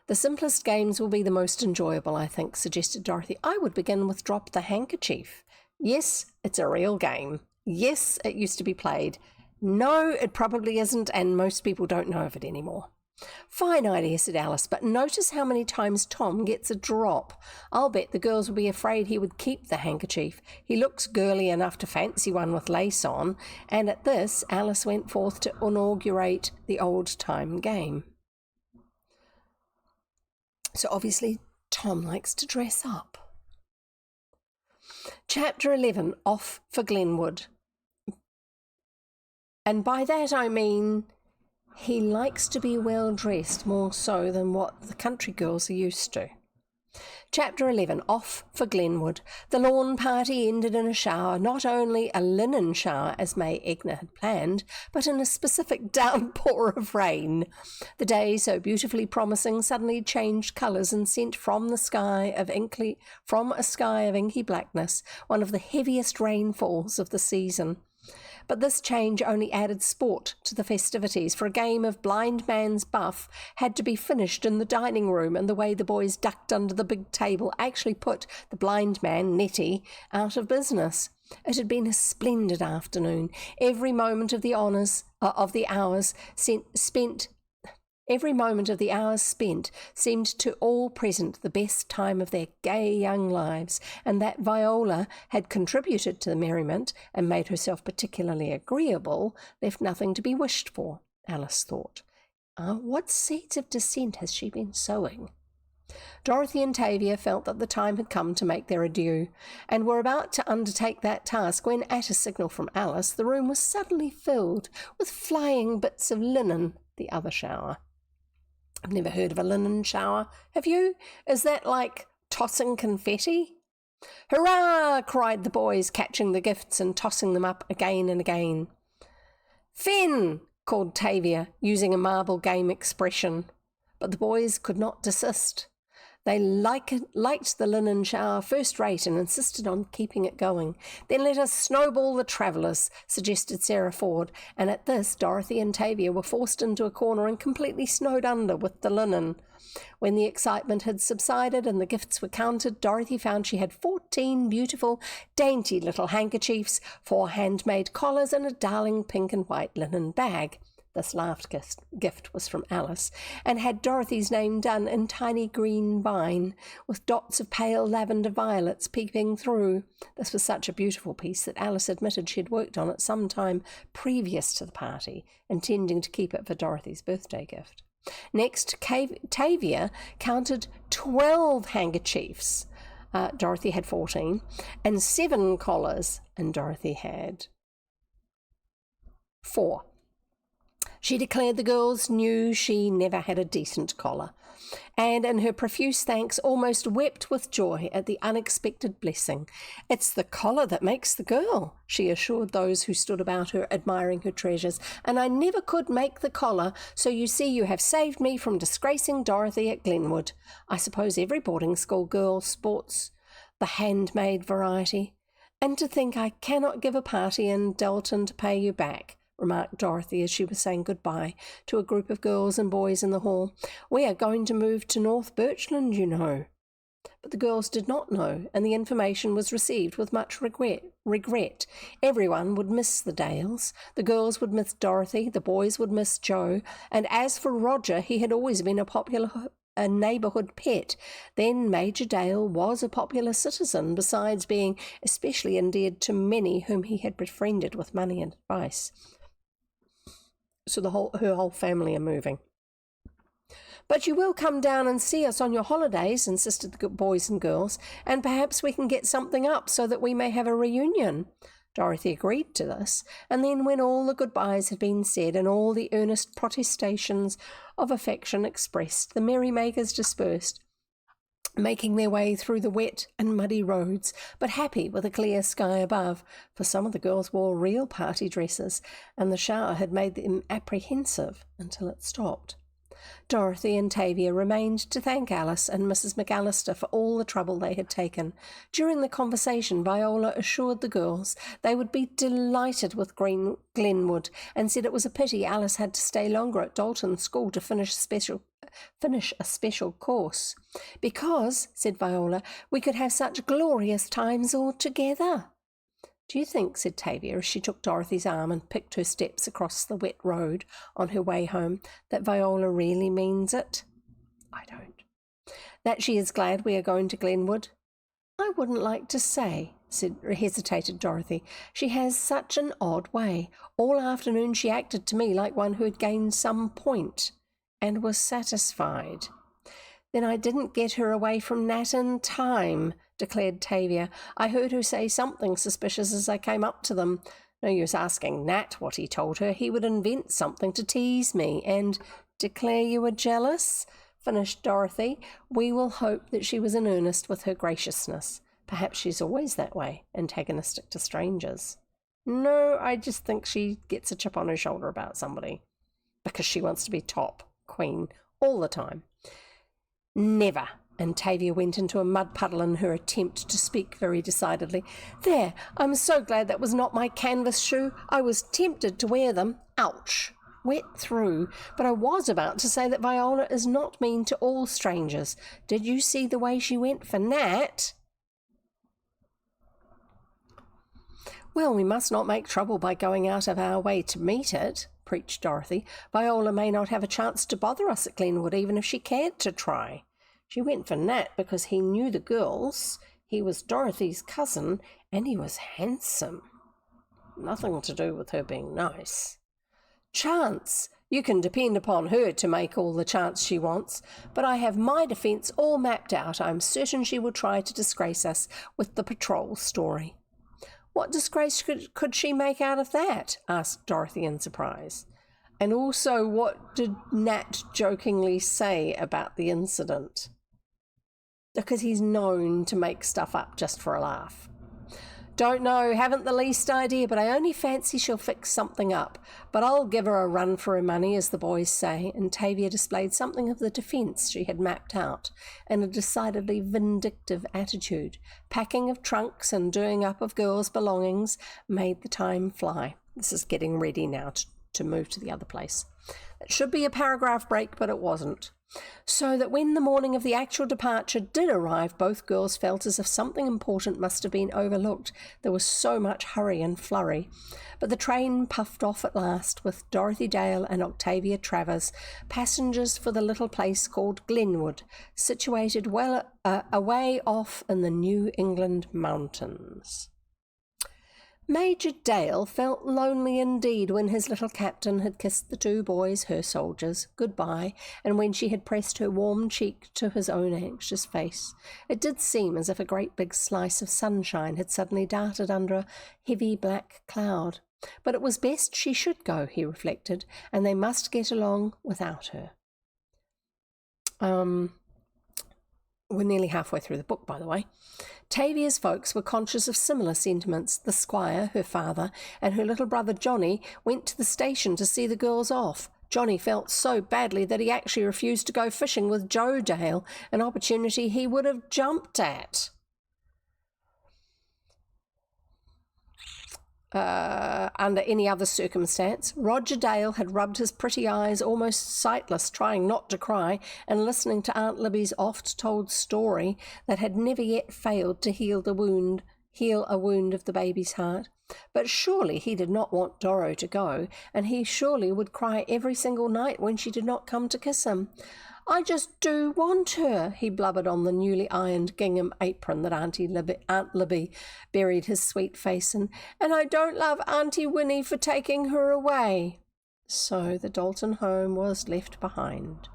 "The simplest games will be the most enjoyable, I think," suggested Dorothy. "I would begin with Drop the Handkerchief." "Yes, it's a real game. Yes, it used to be played. No, it probably isn't, and most people don't know of it anymore." "Fine idea," said Alice, "but notice how many times Tom gets a drop. I'll bet the girls will be afraid he would keep the handkerchief. He looks girly enough to fancy one with lace on." And at this, Alice went forth to inaugurate the old-time game. So obviously, Tom likes to dress up. Chapter 11, Off for Glenwood. And by that I mean he likes to be well dressed more so than what the country girls are used to. Chapter 11, Off for Glenwood. The lawn party ended in a shower, not only a linen shower as May Egner had planned, but in a specific downpour of rain. The day, so beautifully promising, suddenly changed colours and sent from a sky of inky blackness one of the heaviest rainfalls of the season. But this change only added sport to the festivities, for a game of blind man's buff had to be finished in the dining room, and the way the boys ducked under the big table actually put the blind man, Nettie, out of business. It had been a splendid afternoon. Every moment of the hours spent seemed to all present the best time of their gay young lives, and that Viola had contributed to the merriment and made herself particularly agreeable left nothing to be wished for, Alice thought. What seeds of dissent has she been sowing? Dorothy and Tavia felt that the time had come to make their adieu, and were about to undertake that task when, at a signal from Alice, the room was suddenly filled with flying bits of linen, the other shower. I've never heard of a linen shower. Have you? Is that like tossing confetti? "Hurrah!" cried the boys, catching the gifts and tossing them up again and again. "Finn!" called Tavia, using a marble game expression. But the boys could not desist. They liked the linen shower first rate and insisted on keeping it going. Then let us snowball the travellers, suggested Sarah Ford, and at this Dorothy and Tavia were forced into a corner and completely snowed under with the linen. When the excitement had subsided and the gifts were counted, Dorothy found she had 14 beautiful, dainty little handkerchiefs, 4 handmade collars, and a darling pink and white linen bag. This last gift was from Alice, and had Dorothy's name done in tiny green vine, with dots of pale lavender violets peeping through. This was such a beautiful piece that Alice admitted she had worked on it some time previous to the party, intending to keep it for Dorothy's birthday gift. Next, Tavia counted 12 handkerchiefs. Dorothy had 14, and 7 collars, and Dorothy had 4. She declared the girls knew she never had a decent collar, and in her profuse thanks almost wept with joy at the unexpected blessing. "It's the collar that makes the girl," she assured those who stood about her admiring her treasures, "and I never could make the collar, so you see you have saved me from disgracing Dorothy at Glenwood. I suppose every boarding school girl sports the handmade variety. And to think I cannot give a party in Dalton to pay you back," remarked Dorothy as she was saying goodbye to a group of girls and boys in the hall. "We are going to move to North Birchland, you know." But the girls did not know, and the information was received with much regret. Everyone would miss the Dales. The girls would miss Dorothy, the boys would miss Joe, and as for Roger, he had always been a neighbourhood pet. Then Major Dale was a popular citizen, besides being especially endeared to many whom he had befriended with money and advice. So her whole family are moving. "But you will come down and see us on your holidays," insisted the boys and girls, "and perhaps we can get something up so that we may have a reunion." Dorothy agreed to this, and then when all the goodbyes had been said and all the earnest protestations of affection expressed, the merrymakers dispersed, making their way through the wet and muddy roads, but happy with a clear sky above, for some of the girls wore real party dresses, and the shower had made them apprehensive until it stopped. Dorothy and Tavia remained to thank Alice and Mrs. McAllister for all the trouble they had taken. During the conversation, Viola assured the girls they would be delighted with Glenwood, and said it was a pity Alice had to stay longer at Dalton School to finish a special course. "Because," said Viola, "we could have such glorious times all together." "Do you think," said Tavia as she took Dorothy's arm and picked her steps across the wet road on her way home, "that Viola really means it?" "I don't." "That she is glad we are going to Glenwood?" "I wouldn't like to say," hesitated Dorothy. "She has such an odd way. All afternoon she acted to me like one who had gained some point and was satisfied." "Then I didn't get her away from Nat in time," declared Tavia. "I heard her say something suspicious as I came up to them. No use asking Nat what he told her. He would invent something to tease me and—" "Declare you were jealous?" finished Dorothy. "We will hope that she was in earnest with her graciousness. Perhaps she's always that way, antagonistic to strangers." "No, I just think she gets a chip on her shoulder about somebody, because she wants to be top queen all the time." "Never." And Tavia went into a mud puddle in her attempt to speak very decidedly. "There, I'm so glad that was not my canvas shoe. I was tempted to wear them. Ouch! Wet through. But I was about to say that Viola is not mean to all strangers. Did you see the way she went for Nat?" "Well, we must not make trouble by going out of our way to meet it," preached Dorothy. "Viola may not have a chance to bother us at Glenwood, even if she cared to try. She went for Nat because he knew the girls. He was Dorothy's cousin, and he was handsome. Nothing to do with her being nice. Chance! You can depend upon her to make all the chance she wants. But I have my defence all mapped out. I'm certain she will try to disgrace us with the patrol story." "What disgrace could she make out of that?" asked Dorothy in surprise. "And also, what did Nat jokingly say about the incident?" "Because he's known to make stuff up just for a laugh." Don't know, haven't the least idea, but I only fancy she'll fix something up. But I'll give her a run for her money, as the boys say, and Tavia displayed something of the defence she had mapped out, and a decidedly vindictive attitude. Packing of trunks and doing up of girls' belongings made the time fly. This is getting ready now to move to the other place. It should be a paragraph break, but it wasn't. So that when the morning of the actual departure did arrive, both girls felt as if something important must have been overlooked. There was so much hurry and flurry. But the train puffed off at last, with Dorothy Dale and Octavia Travers, passengers for the little place called Glenwood, situated well away off in the New England mountains. Major Dale felt lonely indeed when his little captain had kissed the two boys, her soldiers, goodbye, and when she had pressed her warm cheek to his own anxious face. It did seem as if a great big slice of sunshine had suddenly darted under a heavy black cloud. But it was best she should go, he reflected, and they must get along without her. We're nearly halfway through the book, by the way. Tavia's folks were conscious of similar sentiments. The squire, her father, and her little brother Johnny went to the station to see the girls off. Johnny felt so badly that he actually refused to go fishing with Joe Dale, an opportunity he would have jumped at. Under any other circumstance. Roger Dale had rubbed his pretty eyes almost sightless, trying not to cry, and listening to Aunt Libby's oft-told story that had never yet failed to heal a wound of the baby's heart. But surely he did not want Doro to go, and he surely would cry every single night when she did not come to kiss him. I just do want her, he blubbered on the newly ironed gingham apron that Aunt Libby buried his sweet face in, and I don't love Auntie Winnie for taking her away. So the Dalton home was left behind.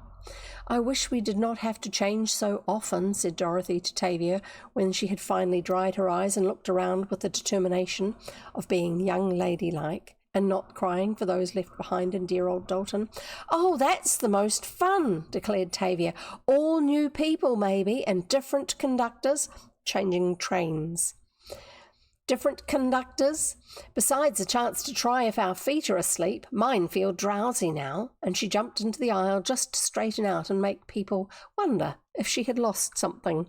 I wish we did not have to change so often, said Dorothy to Tavia when she had finally dried her eyes and looked around with the determination of being young ladylike and not crying for those left behind in dear old Dalton. Oh, that's the most fun, declared Tavia. All new people, maybe, and different conductors, changing trains. Different conductors, besides a chance to try if our feet are asleep. Mine feel drowsy now, and she jumped into the aisle just to straighten out and make people wonder if she had lost something.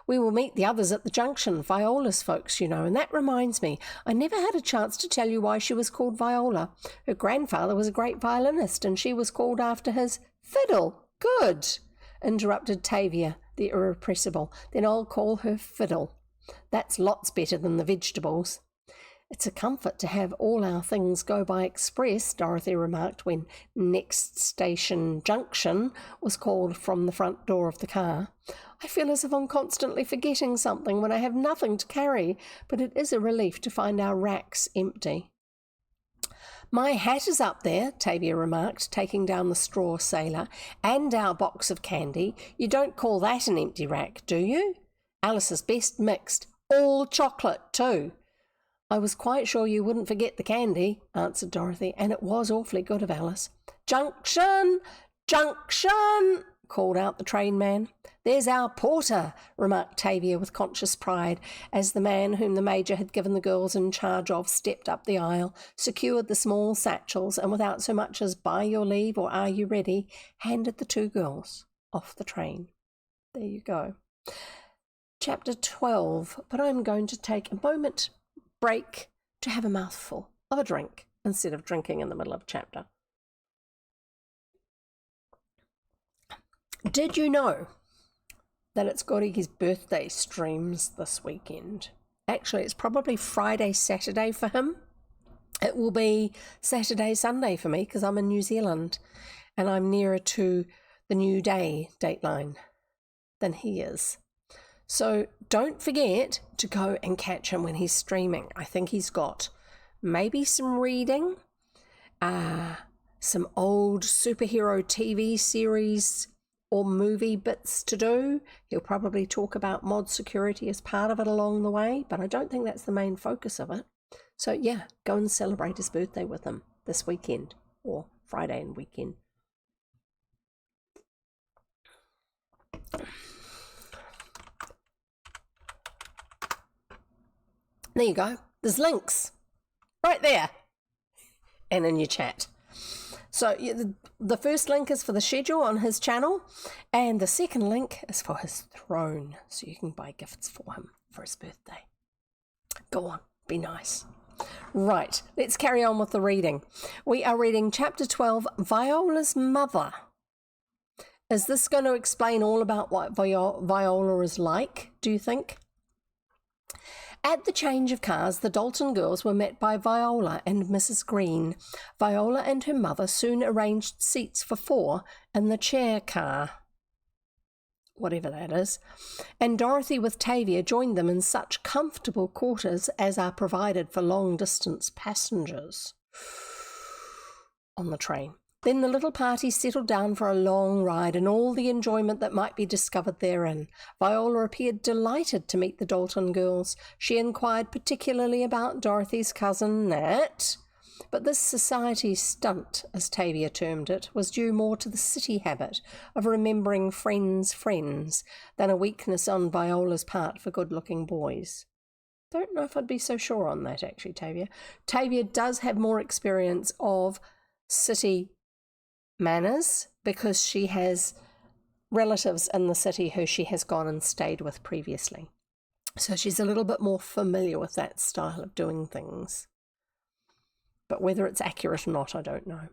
We will meet the others at the junction, Viola's folks, you know, and that reminds me, I never had a chance to tell you why she was called Viola. Her grandfather was a great violinist, and she was called after his fiddle. Good, interrupted Tavia, the irrepressible. Then I'll call her Fiddle. That's lots better than the vegetables. It's a comfort to have all our things go by express, Dorothy remarked when next station junction was called from the front door of the car. I feel as if I'm constantly forgetting something when I have nothing to carry, but it is a relief to find our racks empty. My hat is up there, Tavia remarked, taking down the straw sailor, and our box of candy. You don't call that an empty rack, do you? Alice's best mixed, all chocolate too. I was quite sure you wouldn't forget the candy, answered Dorothy, and it was awfully good of Alice. Junction! Junction! Called out the trainman. There's our porter, remarked Tavia with conscious pride, as the man whom the Major had given the girls in charge of stepped up the aisle, secured the small satchels, and without so much as by your leave or are you ready, handed the two girls off the train. There you go. Chapter 12, but I'm going to take a moment break to have a mouthful of a drink instead of drinking in the middle of a chapter. Did you know that it's Gordy's birthday streams this weekend? Actually, it's probably Friday, Saturday for him. It will be Saturday, Sunday for me because I'm in New Zealand and I'm nearer to the New Day dateline than he is. So don't forget to go and catch him when he's streaming. I think he's got maybe some reading, some old superhero TV series or movie bits to do. He'll probably talk about mod security as part of it along the way, but I don't think that's the main focus of it. So yeah, go and celebrate his birthday with him this weekend or Friday and weekend. There you go. There's links right there and in your chat. So the first link is for the schedule on his channel, and the second link is for his throne, so you can buy gifts for him for his birthday. Go on, be nice. Right, let's carry on with the reading. We are reading chapter 12, Viola's Mother. Is this going to explain all about what Viola is like, do you think? At the change of cars, the Dalton girls were met by Viola and Mrs. Green. Viola and her mother soon arranged seats for 4 in the chair car, whatever that is, and Dorothy with Tavia joined them in such comfortable quarters as are provided for long-distance passengers on the train. Then the little party settled down for a long ride and all the enjoyment that might be discovered therein. Viola appeared delighted to meet the Dalton girls. She inquired particularly about Dorothy's cousin Nat, but this society stunt, as Tavia termed it, was due more to the city habit of remembering friends' than a weakness on Viola's part for good-looking boys. Don't know if I'd be so sure on that, actually, Tavia. Tavia does have more experience of city manners because she has relatives in the city who she has gone and stayed with previously. So she's a little bit more familiar with that style of doing things. But whether it's accurate or not, I don't know.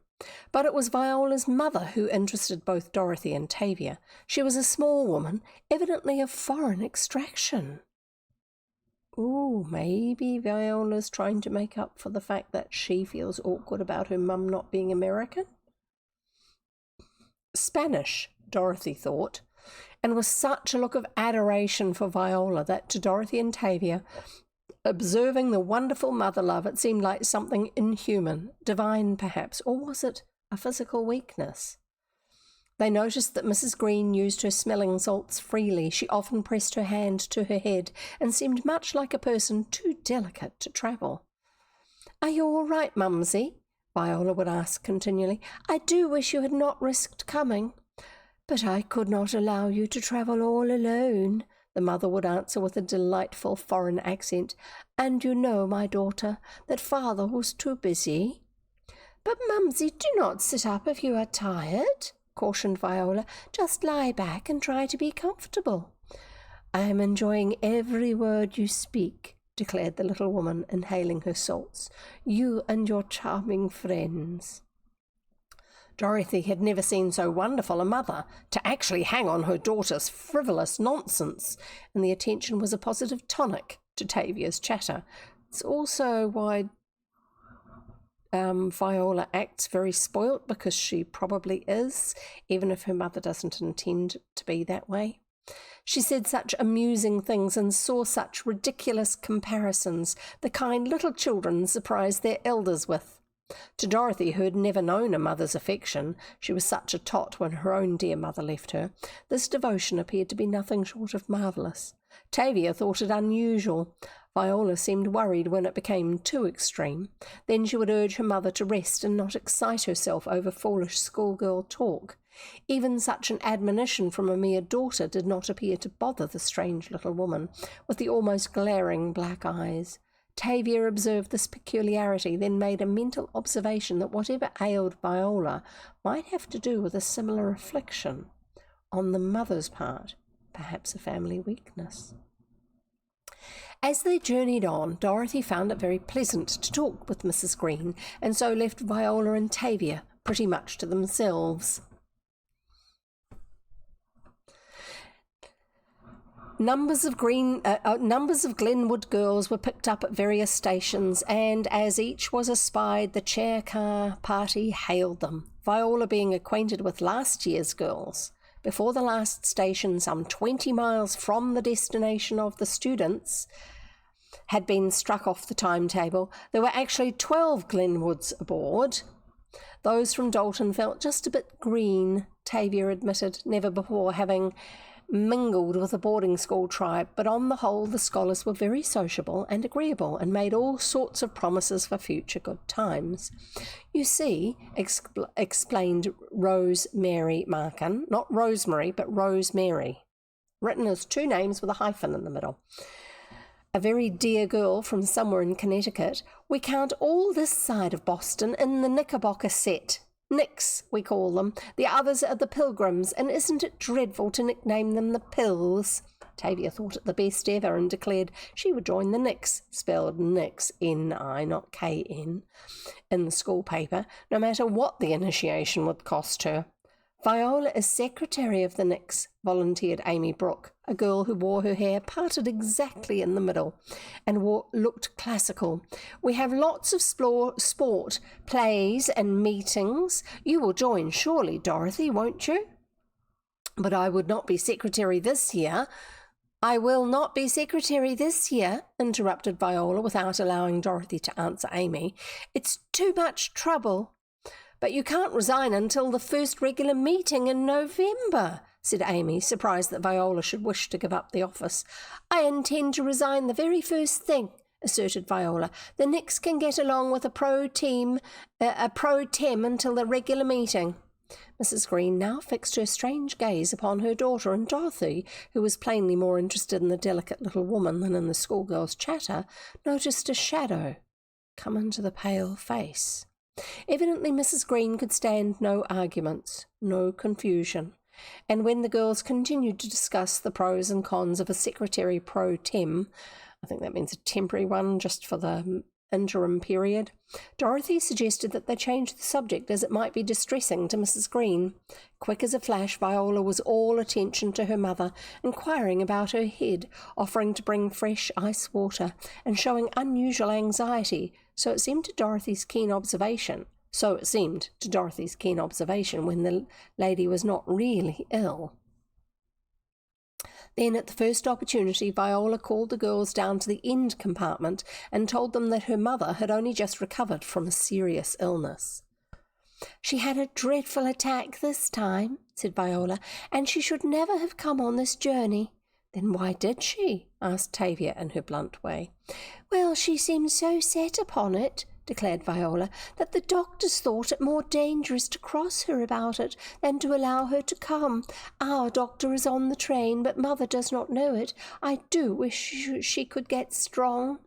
But it was Viola's mother who interested both Dorothy and Tavia. She was a small woman, evidently of foreign extraction. Ooh, maybe Viola's trying to make up for the fact that she feels awkward about her mum not being American? Spanish, Dorothy thought, and with such a look of adoration for Viola that to Dorothy and Tavia, observing the wonderful mother love, it seemed like something inhuman, divine perhaps, or was it a physical weakness? They noticed that Mrs. Green used her smelling salts freely. She often pressed her hand to her head and seemed much like a person too delicate to travel. "Are you all right, Mumsy?" Viola would ask continually. "I do wish you had not risked coming." "But I could not allow you to travel all alone," the mother would answer with a delightful foreign accent. "And you know, my daughter, that father was too busy." "But, Mumsy, do not sit up if you are tired," cautioned Viola. "Just lie back and try to be comfortable." "I am enjoying every word you speak," declared the little woman, inhaling her salts. "You and your charming friends." Dorothy had never seen so wonderful a mother to actually hang on her daughter's frivolous nonsense, and the attention was a positive tonic to Tavia's chatter. It's also why Viola acts very spoilt, because she probably is, even if her mother doesn't intend to be that way. She said such amusing things and saw such ridiculous comparisons, the kind little children surprise their elders with. To Dorothy, who had never known a mother's affection, she was such a tot when her own dear mother left her, this devotion appeared to be nothing short of marvellous. Tavia thought it unusual. Viola seemed worried when it became too extreme. Then she would urge her mother to rest and not excite herself over foolish schoolgirl talk. Even such an admonition from a mere daughter did not appear to bother the strange little woman, with the almost glaring black eyes. Tavia observed this peculiarity, then made a mental observation that whatever ailed Viola might have to do with a similar affliction on the mother's part, perhaps a family weakness. As they journeyed on, Dorothy found it very pleasant to talk with Mrs. Green, and so left Viola and Tavia pretty much to themselves. Numbers of Glenwood girls were picked up at various stations, and as each was espied, the chair car party hailed them, Viola being acquainted with last year's girls. Before the last station, some 20 miles from the destination of the students, had been struck off the timetable, there were actually 12 Glenwoods aboard. Those from Dalton felt just a bit green, Tavia admitted, never before having mingled with a boarding school tribe, but on the whole the scholars were very sociable and agreeable, and made all sorts of promises for future good times. "You see," explained Rose Mary Markin, not Rosemary, but Rose Mary, written as two names with a hyphen in the middle. a very dear girl from somewhere in Connecticut. We count all this side of Boston in the Knickerbocker set. Knicks, we call them. The others are the Pilgrims, and isn't it dreadful to nickname them the Pills? Tavia thought it the best ever and declared she would join the Knicks, spelled Nix, N-I, not K-N, in the school paper, no matter what the initiation would cost her. Viola is secretary of the Knicks, volunteered Amy Brooke, a girl who wore her hair parted exactly in the middle and looked classical. We have lots of sport, plays and meetings. You will join surely, Dorothy, won't you? But I would not be secretary this year. I will not be secretary this year, interrupted Viola without allowing Dorothy to answer Amy. It's too much trouble. But you can't resign until the first regular meeting in November, said Amy, surprised that Viola should wish to give up the office. I intend to resign the very first thing, asserted Viola. The Knicks can get along with a pro tem until the regular meeting. Mrs. Green now fixed her strange gaze upon her daughter, and Dorothy, who was plainly more interested in the delicate little woman than in the schoolgirl's chatter, noticed a shadow come into the pale face. Evidently Mrs. Green could stand no arguments, no confusion, and when the girls continued to discuss the pros and cons of a secretary pro tem, I think that means a temporary one just for the interim period, Dorothy suggested that they change the subject as it might be distressing to Mrs. Green. Quick as a flash, Viola was all attention to her mother, inquiring about her head, offering to bring fresh ice water, and showing unusual anxiety, so it seemed to Dorothy's keen observation when the lady was not really ill. Then, at the first opportunity, Viola called the girls down to the end compartment and told them that her mother had only just recovered from a serious illness. She had a dreadful attack this time, said Viola, and she should never have come on this journey. Then why did she? Asked Tavia in her blunt way. Well, she seemed so set upon it, declared Viola, that the doctors thought it more dangerous to cross her about it than to allow her to come. Our doctor is on the train, but Mother does not know it. I do wish she could get strong.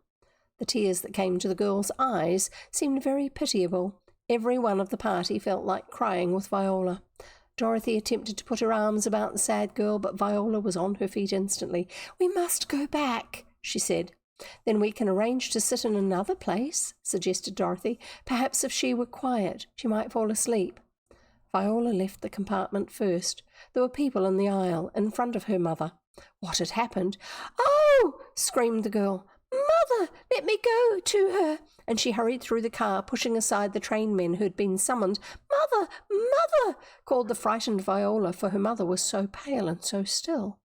The tears that came to the girls' eyes seemed very pitiable. Every one of the party felt like crying with Viola. Dorothy attempted to put her arms about the sad girl, but Viola was on her feet instantly. We must go back, she said. Then we can arrange to sit in another place, suggested Dorothy. Perhaps if she were quiet, she might fall asleep. Viola left the compartment first. There were people in the aisle, in front of her mother. What had happened? Oh! Screamed the girl. Mother, let me go to her. And she hurried through the car, pushing aside the trainmen who had been summoned. Mother, mother, called the frightened Viola, for her mother was so pale and so still.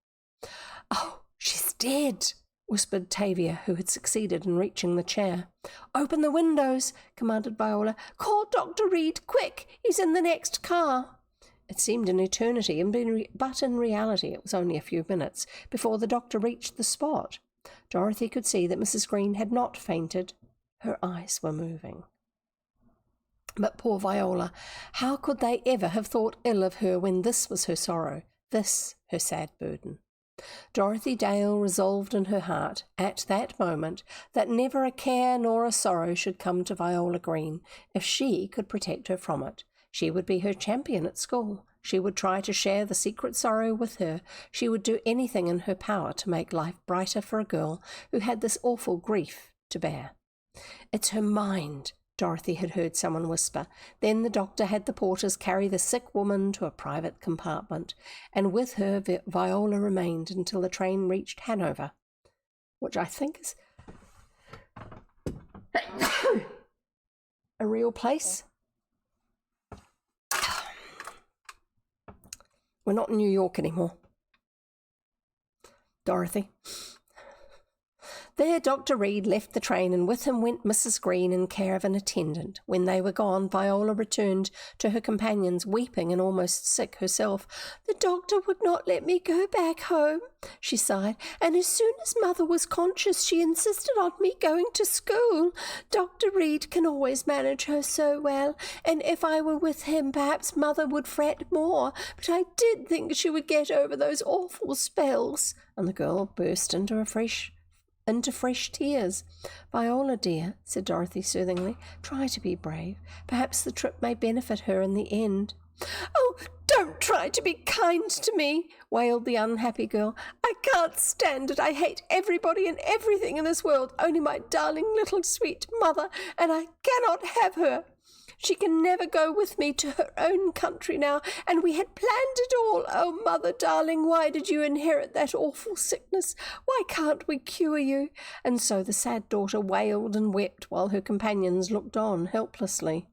Oh, she's dead, whispered Tavia, who had succeeded in reaching the chair. Open the windows, commanded Viola. Call Dr. Reed, quick, he's in the next car. It seemed an eternity, but in reality it was only a few minutes before the doctor reached the spot. Dorothy could see that Mrs. Green had not fainted. Her eyes were moving. But poor Viola, how could they ever have thought ill of her when this was her sorrow, this her sad burden? Dorothy Dale resolved in her heart, at that moment, that never a care nor a sorrow should come to Viola Green, if she could protect her from it. She would be her champion at school. She would try to share the secret sorrow with her. She would do anything in her power to make life brighter for a girl who had this awful grief to bear. It's her mind, Dorothy had heard someone whisper. Then the doctor had the porters carry the sick woman to a private compartment, and with her Viola remained until the train reached Hanover, which I think is a real place. We're not in New York anymore. Dorothy. There Dr. Reed left the train, and with him went Mrs. Green in care of an attendant. When they were gone, Viola returned to her companions, weeping and almost sick herself. The doctor would not let me go back home, she sighed, and as soon as Mother was conscious, she insisted on me going to school. Dr. Reed can always manage her so well, and if I were with him, perhaps Mother would fret more, but I did think she would get over those awful spells. And the girl burst into a fresh into fresh tears. "Viola, dear," said Dorothy soothingly, "try to be brave. Perhaps the trip may benefit her in the end." "Oh, don't try to be kind to me," wailed the unhappy girl. "I can't stand it. I hate everybody and everything in this world, only my darling little sweet mother, and I cannot have her. She can never go with me to her own country now, and we had planned it all. Oh, mother darling, why did you inherit that awful sickness? Why can't we cure you?" And so the sad daughter wailed and wept while her companions looked on helplessly.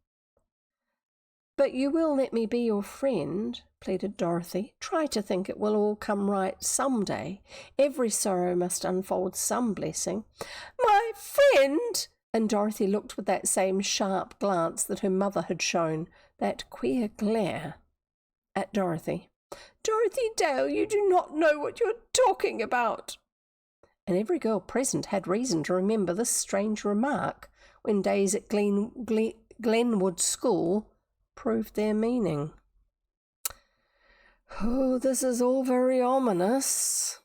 "But you will let me be your friend," pleaded Dorothy. "Try to think it will all come right some day. Every sorrow must unfold some blessing." "My friend!" And Dorothy looked with that same sharp glance that her mother had shown, that queer glare, at Dorothy. "Dorothy Dale, you do not know what you're talking about." And every girl present had reason to remember this strange remark when days at Glenwood School proved their meaning. "Oh, this is all very ominous."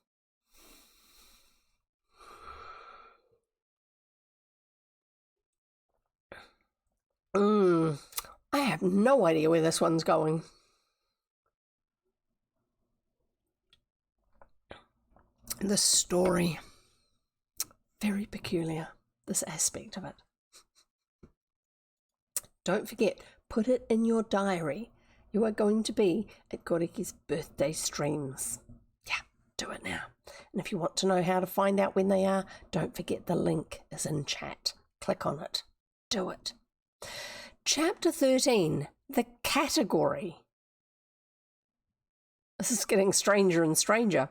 I have no idea where this one's going. The story. Very peculiar, this aspect of it. Don't forget, put it in your diary. You are going to be at Koriki's birthday streams. Yeah, do it now. And if you want to know how to find out when they are, don't forget the link is in chat. Click on it. Do it. Chapter 13, the category. This is getting stranger and stranger.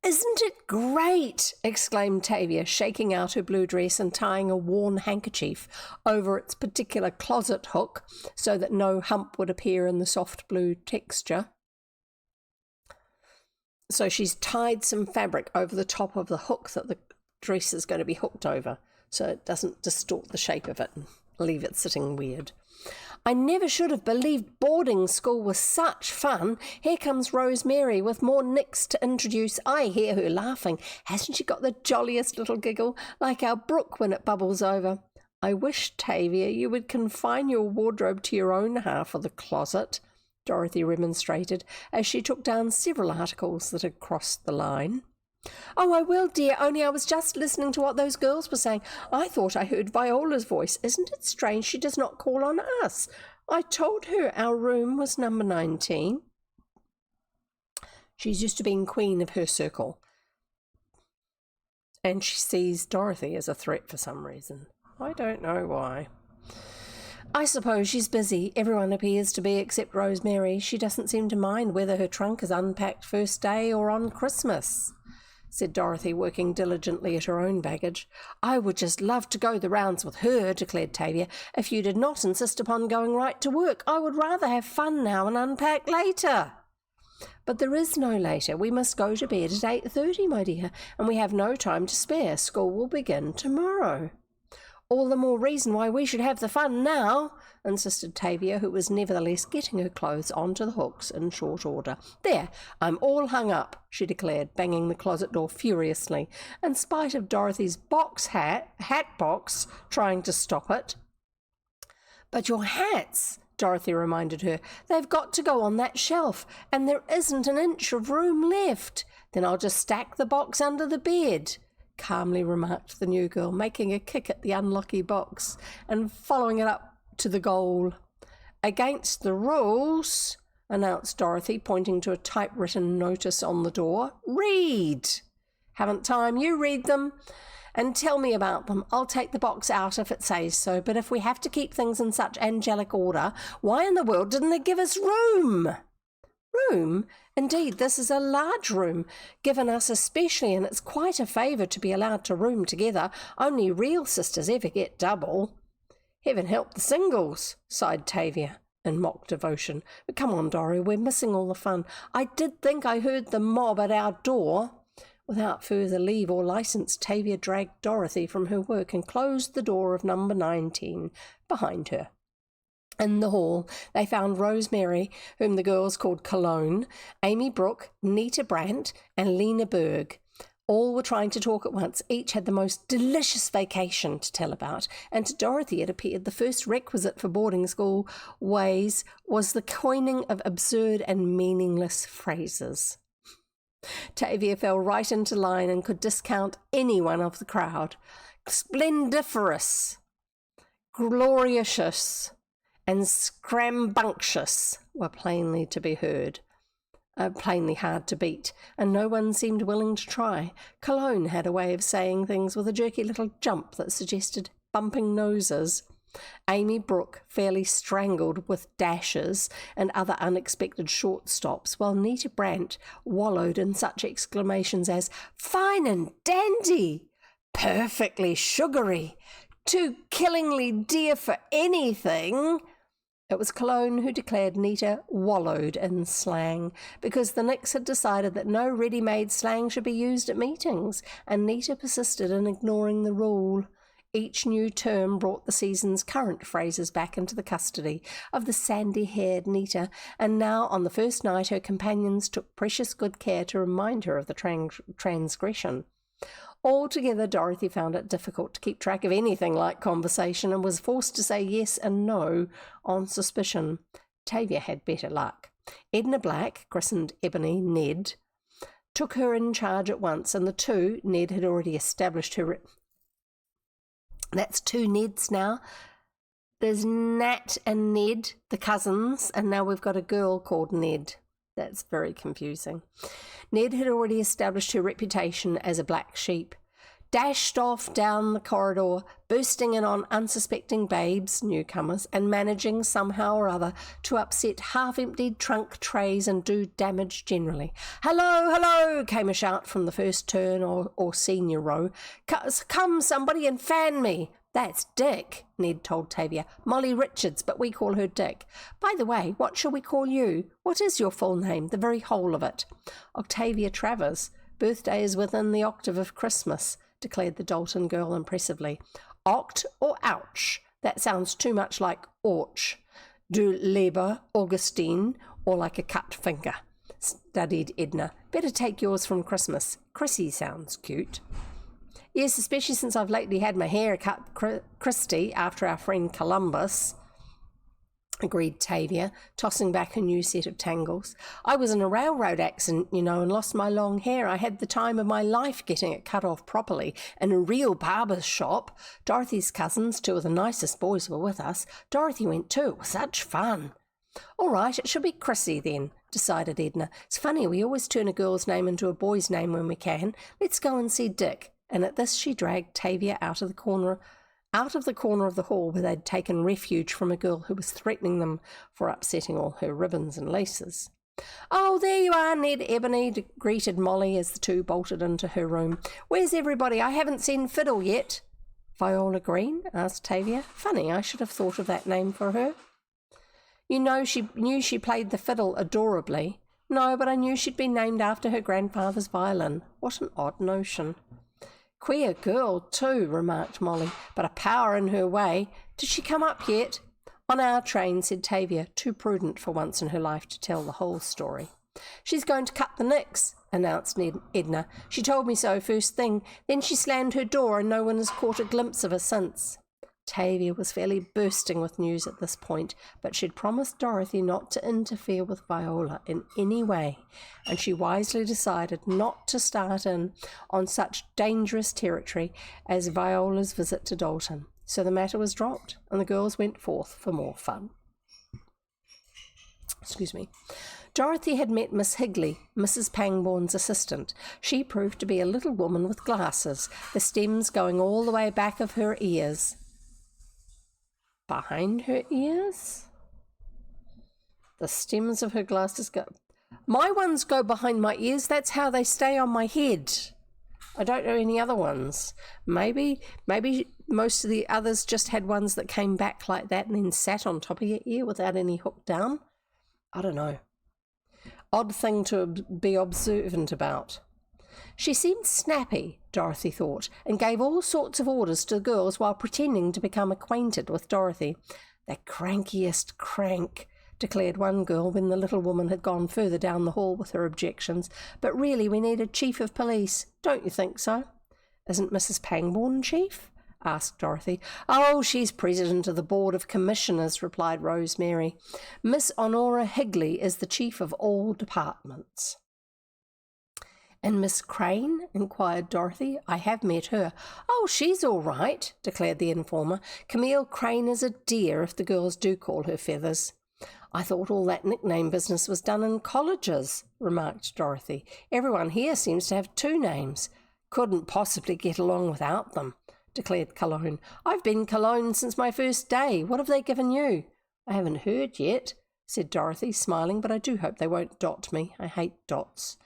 "Isn't it great?" exclaimed Tavia, shaking out her blue dress and tying a worn handkerchief over its particular closet hook so that no hump would appear in the soft blue texture. So she's tied some fabric over the top of the hook that the dress is going to be hooked over so it doesn't distort the shape of it and leave it sitting weird. "I never should have believed boarding school was such fun. Here comes Rosemary with more Nicks to introduce. I hear her laughing. Hasn't she got the jolliest little giggle, like our brook when it bubbles over? I wish, Tavia, you would confine your wardrobe to your own half of the closet," Dorothy remonstrated, as she took down several articles that had crossed the line. "Oh, I will, dear, only I was just listening to what those girls were saying. I thought I heard Viola's voice. Isn't it strange she does not call on us? I told her our room was number 19. She's used to being queen of her circle. And she sees Dorothy as a threat for some reason. I don't know why. "I suppose she's busy. Everyone appears to be except Rosemary. She doesn't seem to mind whether her trunk is unpacked first day or on Christmas," said Dorothy, working diligently at her own baggage. "I would just love to go the rounds with her," declared Tavia. "If you did not insist upon going right to work, I would rather have fun now and unpack later." "But there is no later. We must go to bed at 8:30, my dear, and we have no time to spare. School will begin tomorrow." "All the more reason why we should have the fun now," insisted Tavia, who was nevertheless getting her clothes onto the hooks in short order. "There, I'm all hung up," she declared, banging the closet door furiously, in spite of Dorothy's hat box, trying to stop it. "But your hats," Dorothy reminded her, "they've got to go on that shelf, and there isn't an inch of room left." "Then I'll just stack the box under the bed," calmly remarked the new girl, making a kick at the unlucky box and following it up to the goal. "Against the rules," announced Dorothy, pointing to a typewritten notice on the door. "Read." "Haven't time. You read them and tell me about them. I'll take the box out if it says so, but if we have to keep things in such angelic order, why in the world didn't they give us room?" "Room? Indeed, this is a large room, given us especially, and it's quite a favour to be allowed to room together. Only real sisters ever get double." "Heaven help the singles," sighed Tavia in mock devotion. "But come on, Dorry, we're missing all the fun. I did think I heard the mob at our door." Without further leave or licence, Tavia dragged Dorothy from her work and closed the door of number 19 behind her. In the hall, they found Rosemary, whom the girls called Cologne, Amy Brooke, Nita Brandt, and Lena Berg, All were trying to talk at once. Each had the most delicious vacation to tell about, and to Dorothy it appeared the first requisite for boarding school ways was the coining of absurd and meaningless phrases. Tavia fell right into line and could discount any one of the crowd. Splendiferous, glorious, and scrambunctious were plainly to be heard. Plainly hard to beat, and no one seemed willing to try. Cologne had a way of saying things with a jerky little jump that suggested bumping noses. Amy Brooke fairly strangled with dashes and other unexpected short stops, while Nita Brandt wallowed in such exclamations as "fine and dandy," "perfectly sugary," "too killingly dear for anything." It was Cologne who declared Nita wallowed in slang, because the Nicks had decided that no ready-made slang should be used at meetings, and Nita persisted in ignoring the rule. Each new term brought the season's current phrases back into the custody of the sandy-haired Nita, and now on the first night her companions took precious good care to remind her of the transgression. Altogether, Dorothy found it difficult to keep track of anything like conversation and was forced to say yes and no on suspicion. Tavia had better luck. Edna Black, christened Ebony Ned, took her in charge at once, and the two, Ned had already established her... That's two Neds now. There's Nat and Ned, the cousins, and now we've got a girl called Ned. That's very confusing. Ned had already established her reputation as a black sheep, dashed off down the corridor, bursting in on unsuspecting babes, newcomers, and managing somehow or other to upset half-emptied trunk trays and do damage generally. "Hello, hello," came a shout from the first turn or senior row. "Come, somebody, and fan me." "That's Dick," Ned told Tavia. "Molly Richards, but we call her Dick. By the way, what shall we call you? What is your full name, the very whole of it?" "Octavia Travers. Birthday is within the octave of Christmas," declared the Dalton girl impressively. "Oct or ouch? That sounds too much like orch. Du Leber, Augustine, or like a cut finger," studied Edna. "Better take yours from Christmas. Chrissy sounds cute." "Yes, especially since I've lately had my hair cut Christy after our friend Columbus," agreed Tavia, tossing back a new set of tangles. "I was in a railroad accident, you know, and lost my long hair. I had the time of my life getting it cut off properly in a real barber's shop. Dorothy's cousins, two of the nicest boys, were with us. Dorothy went too. It was such fun." "All right, it should be Chrissy then," decided Edna. "It's funny, we always turn a girl's name into a boy's name when we can. Let's go and see Dick." And at this she dragged Tavia out of the corner of the hall where they'd taken refuge from a girl who was threatening them for upsetting all her ribbons and laces. "Oh, there you are, Ned, Ebony," greeted Molly as the two bolted into her room. "Where's everybody? I haven't seen Fiddle yet." "Viola Green?" asked Tavia. "Funny, I should have thought of that name for her." "You know, she knew she played the fiddle adorably." "No, but I knew she'd been named after her grandfather's violin." "What an odd notion." "Queer girl, too," remarked Molly, "but a power in her way. Did she come up yet?" "On our train," said Tavia, too prudent for once in her life to tell the whole story. "She's going to cut the Nicks," announced Edna. "She told me so first thing. Then she slammed her door and no one has caught a glimpse of her since." Tavia was fairly bursting with news at this point, but she'd promised Dorothy not to interfere with Viola in any way, and she wisely decided not to start in on such dangerous territory as Viola's visit to Dalton. So the matter was dropped, and the girls went forth for more fun. Dorothy had met Miss Higley, Mrs. Pangborn's assistant. She proved to be a little woman with glasses, the stems going all the way back of her ears. Behind her ears? The stems of her glasses go... My ones go behind my ears. That's how they stay on my head. I don't know any other ones. Maybe most of the others just had ones that came back like that and then sat on top of your ear without any hook down. I don't know. Odd thing to be observant about. She seemed snappy, Dorothy thought, and gave all sorts of orders to the girls while pretending to become acquainted with Dorothy. The crankiest crank, declared one girl when the little woman had gone further down the hall with her objections. But really we need a chief of police. Don't you think so? Isn't Mrs. Pangborn chief? Asked Dorothy. Oh, she's president of the Board of Commissioners, replied Rosemary. Miss Honora Higley is the chief of all departments. And Miss Crane? Inquired Dorothy. I have met her. Oh, she's all right, declared the informer. Camille Crane is a dear, if the girls do call her Feathers. I thought all that nickname business was done in colleges, remarked Dorothy. Everyone here seems to have 2 names. Couldn't possibly get along without them, declared Cologne. I've been Cologne since my first day. What have they given you? I haven't heard yet, said Dorothy, smiling, but I do hope they won't dot me. I hate dots.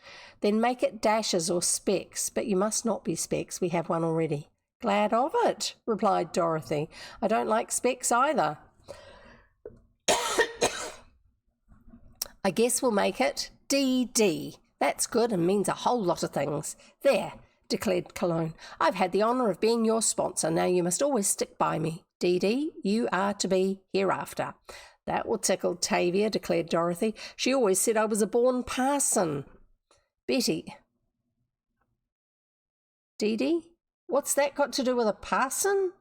Then make it dashes or specks, but you must not be specks. We have one already. Glad of it, replied Dorothy. I don't like specks either. I guess we'll make it DD. That's good and means a whole lot of things. There, declared Cologne. I've had the honour of being your sponsor. Now you must always stick by me. DD, you are to be hereafter. That will tickle Tavia, declared Dorothy. She always said I was a born parson. Betty. Dee? What's that got to do with a parson?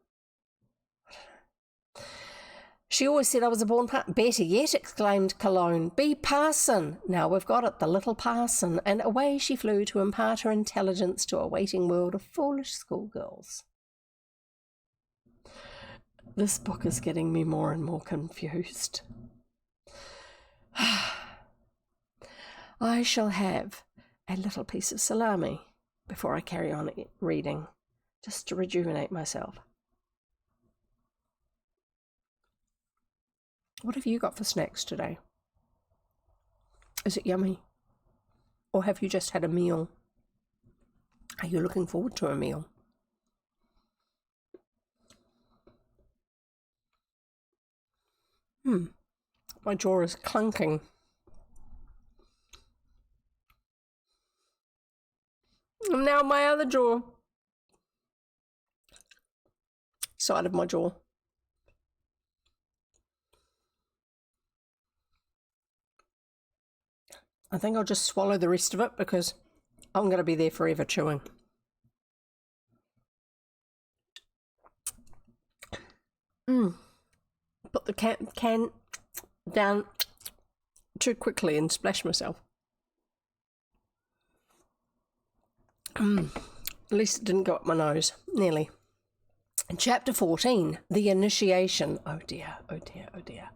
She always said I was a born parson. Better yet, exclaimed Cologne. Be parson. Now we've got it, the little parson. And away she flew to impart her intelligence to a waiting world of foolish schoolgirls. This book is getting me more and more confused. I shall have a little piece of salami before I carry on reading, just to rejuvenate myself. What have you got for snacks today? Is it yummy? Or have you just had a meal? Are you looking forward to a meal? My jaw is clunking. And now my other jaw. Side of my jaw. I think I'll just swallow the rest of it because I'm going to be there forever chewing. Put the can down too quickly and splash myself. At least it didn't go up my nose. Nearly. Chapter 14, The Initiation. Oh dear, oh dear, oh dear.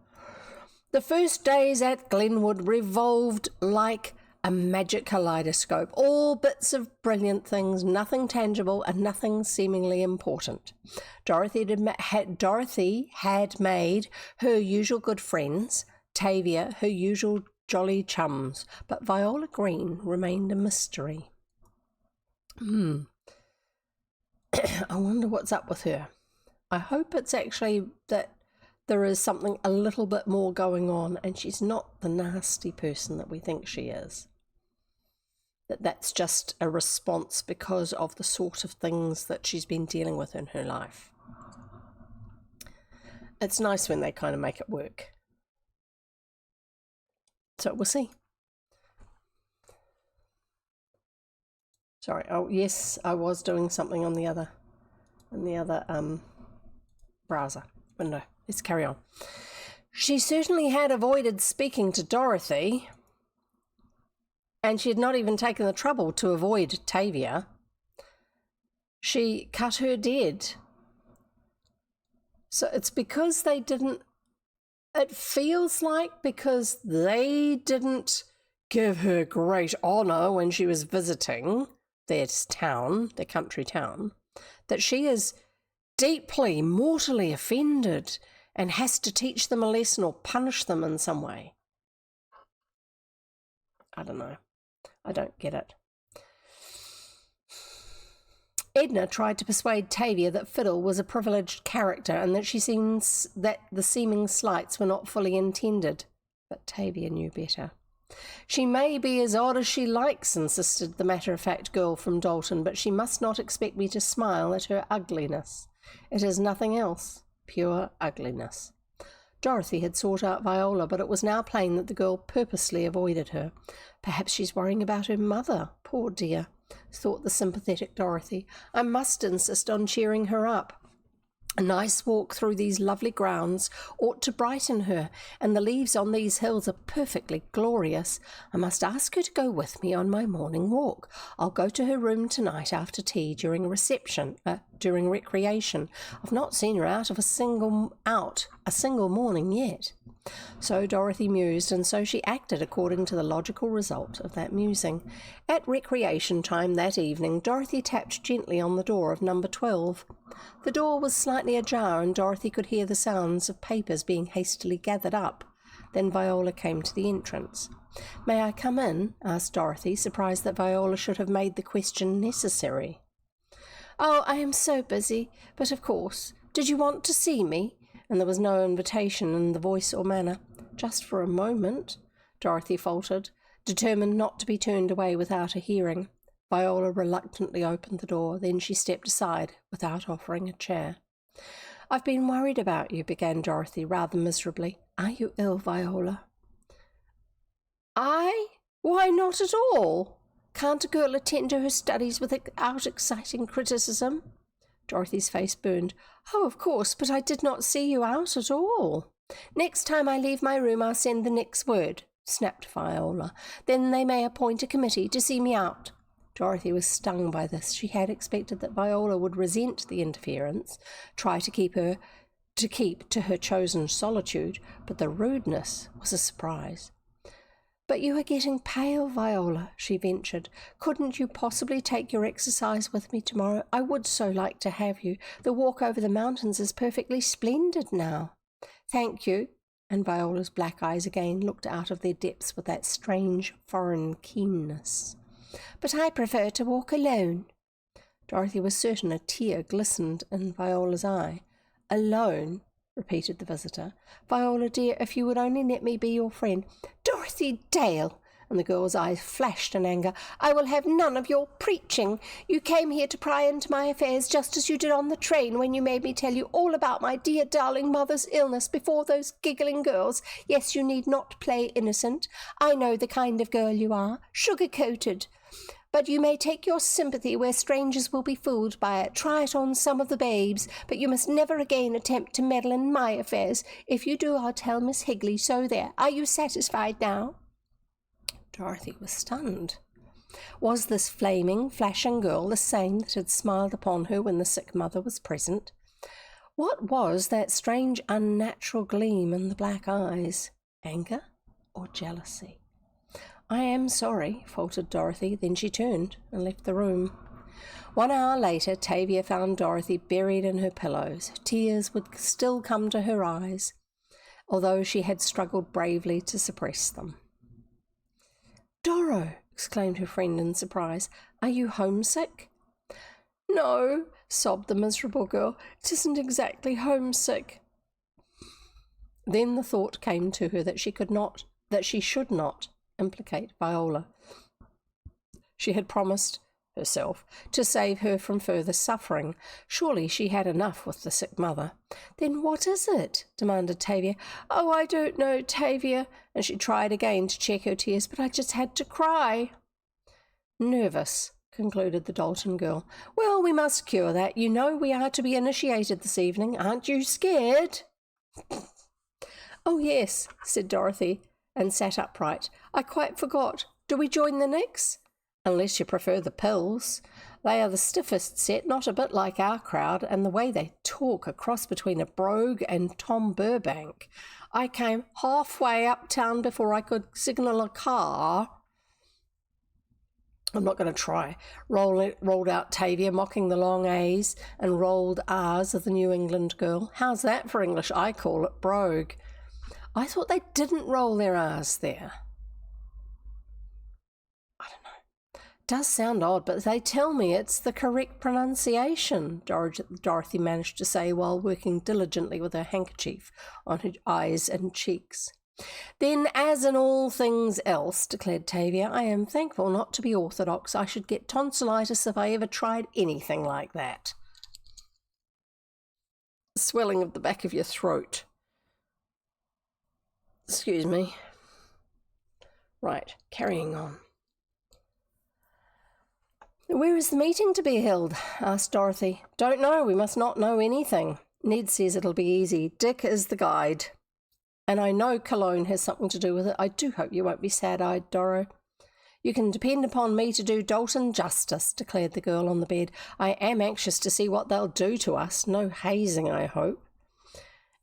The first days at Glenwood revolved like a magic kaleidoscope. All bits of brilliant things, nothing tangible and nothing seemingly important. Dorothy had made her usual good friends, Tavia her usual jolly chums, but Viola Green remained a mystery. I wonder what's up with her. I hope it's actually that there is something a little bit more going on and she's not the nasty person that we think she is. That's just a response because of the sort of things that she's been dealing with in her life. It's nice when they kind of make it work. So we'll see. Sorry. Oh, yes, I was doing something on the other browser window. Let's carry on. She certainly had avoided speaking to Dorothy, and she had not even taken the trouble to avoid Tavia. She cut her dead. So it's because they didn't, it feels like because they didn't give her great honour when she was visiting their town, their country town, that she is deeply, mortally offended and has to teach them a lesson or punish them in some way. I don't know. I don't get it. Edna tried to persuade Tavia that Fiddle was a privileged character and that that the seeming slights were not fully intended, but Tavia knew better. She may be as odd as she likes, insisted the matter-of-fact girl from Dalton, but she must not expect me to smile at her ugliness. It is nothing else, pure ugliness. Dorothy had sought out Viola, but it was now plain that the girl purposely avoided her. Perhaps she's worrying about her mother, poor dear, thought the sympathetic Dorothy. I must insist on cheering her up. A nice walk through these lovely grounds ought to brighten her, and the leaves on these hills are perfectly glorious. I must ask her to go with me on my morning walk. I'll go to her room tonight after tea during recreation. I've not seen her out a single morning yet. So Dorothy mused, and so she acted according to the logical result of that musing. At recreation time that evening, Dorothy tapped gently on the door of number 12. The door was slightly ajar, and Dorothy could hear the sounds of papers being hastily gathered up. Then Viola came to the entrance. "May I come in?" asked Dorothy, surprised that Viola should have made the question necessary. "Oh, I am so busy, but of course. Did you want to see me?" And there was no invitation in the voice or manner. "Just for a moment," Dorothy faltered, determined not to be turned away without a hearing. Viola reluctantly opened the door. Then she stepped aside without offering a chair. "I've been worried about you," began Dorothy rather miserably. "Are you ill, Viola?" "I? Why, not at all. Can't a girl attend to her studies without exciting criticism?" Dorothy's face burned. "Oh, of course, but I did not see you out at all." "Next time I leave my room I'll send the next word," snapped Viola. "Then they may appoint a committee to see me out." Dorothy was stung by this. She had expected that Viola would resent the interference, try to keep to her chosen solitude, but the rudeness was a surprise. "But you are getting pale, Viola," she ventured. "Couldn't you possibly take your exercise with me tomorrow? I would so like to have you. The walk over the mountains is perfectly splendid now." "Thank you," and Viola's black eyes again looked out of their depths with that strange foreign keenness. "But I prefer to walk alone." Dorothy was certain a tear glistened in Viola's eye. "Alone?" repeated the visitor. "Viola, dear, if you would only let me be your friend—" "Dorothy Dale!" and the girl's eyes flashed in anger. "I will have none of your preaching. You came here to pry into my affairs just as you did on the train when you made me tell you all about my dear darling mother's illness before those giggling girls. Yes, you need not play innocent. I know the kind of girl you are, sugar-coated. But you may take your sympathy where strangers will be fooled by it. Try it on some of the babes, but you must never again attempt to meddle in my affairs. If you do, I'll tell Miss Higley, so there. Are you satisfied now?" Dorothy was stunned. Was this flaming, flashing girl the same that had smiled upon her when the sick mother was present? What was that strange, unnatural gleam in the black eyes? Anger or jealousy? "I am sorry," faltered Dorothy. Then she turned and left the room. 1 hour later, Tavia found Dorothy buried in her pillows. Tears would still come to her eyes, although she had struggled bravely to suppress them. "Doro!" exclaimed her friend in surprise. "Are you homesick?" "No," sobbed the miserable girl. "It isn't exactly homesick." Then the thought came to her that she should not implicate Viola. She had promised herself to save her from further suffering. Surely she had enough with the sick mother. "Then what is it?" demanded Tavia. "Oh, I don't know, Tavia," and she tried again to check her tears, "but I just had to cry." "Nervous," concluded the Dalton girl. "Well, we must cure that. You know we are to be initiated this evening. Aren't you scared?" "Oh, yes," said Dorothy, and sat upright. "I quite forgot. Do we join the Nicks?" "Unless you prefer the pills. They are the stiffest set, not a bit like our crowd, and the way they talk, a cross between a brogue and Tom Burbank. I came halfway uptown before I could signal a car." "I'm not going to try," rolled out Tavia, mocking the long A's and rolled R's of the New England girl. "How's that for English? I call it brogue." "I thought they didn't roll their R's there." "I don't know. Does sound odd, but they tell me it's the correct pronunciation," Dorothy managed to say while working diligently with her handkerchief on her eyes and cheeks. "Then, as in all things else," declared Tavia, "I am thankful not to be orthodox. I should get tonsillitis if I ever tried anything like that." "Swelling of the back of your throat." Excuse me. Right, carrying on. Where is the meeting to be held? Asked Dorothy. Don't know, we must not know anything. Ned says it'll be easy. Dick is the guide. And I know Cologne has something to do with it. I do hope you won't be sad-eyed, Doro. You can depend upon me to do Dalton justice, declared the girl on the bed. I am anxious to see what they'll do to us. No hazing, I hope.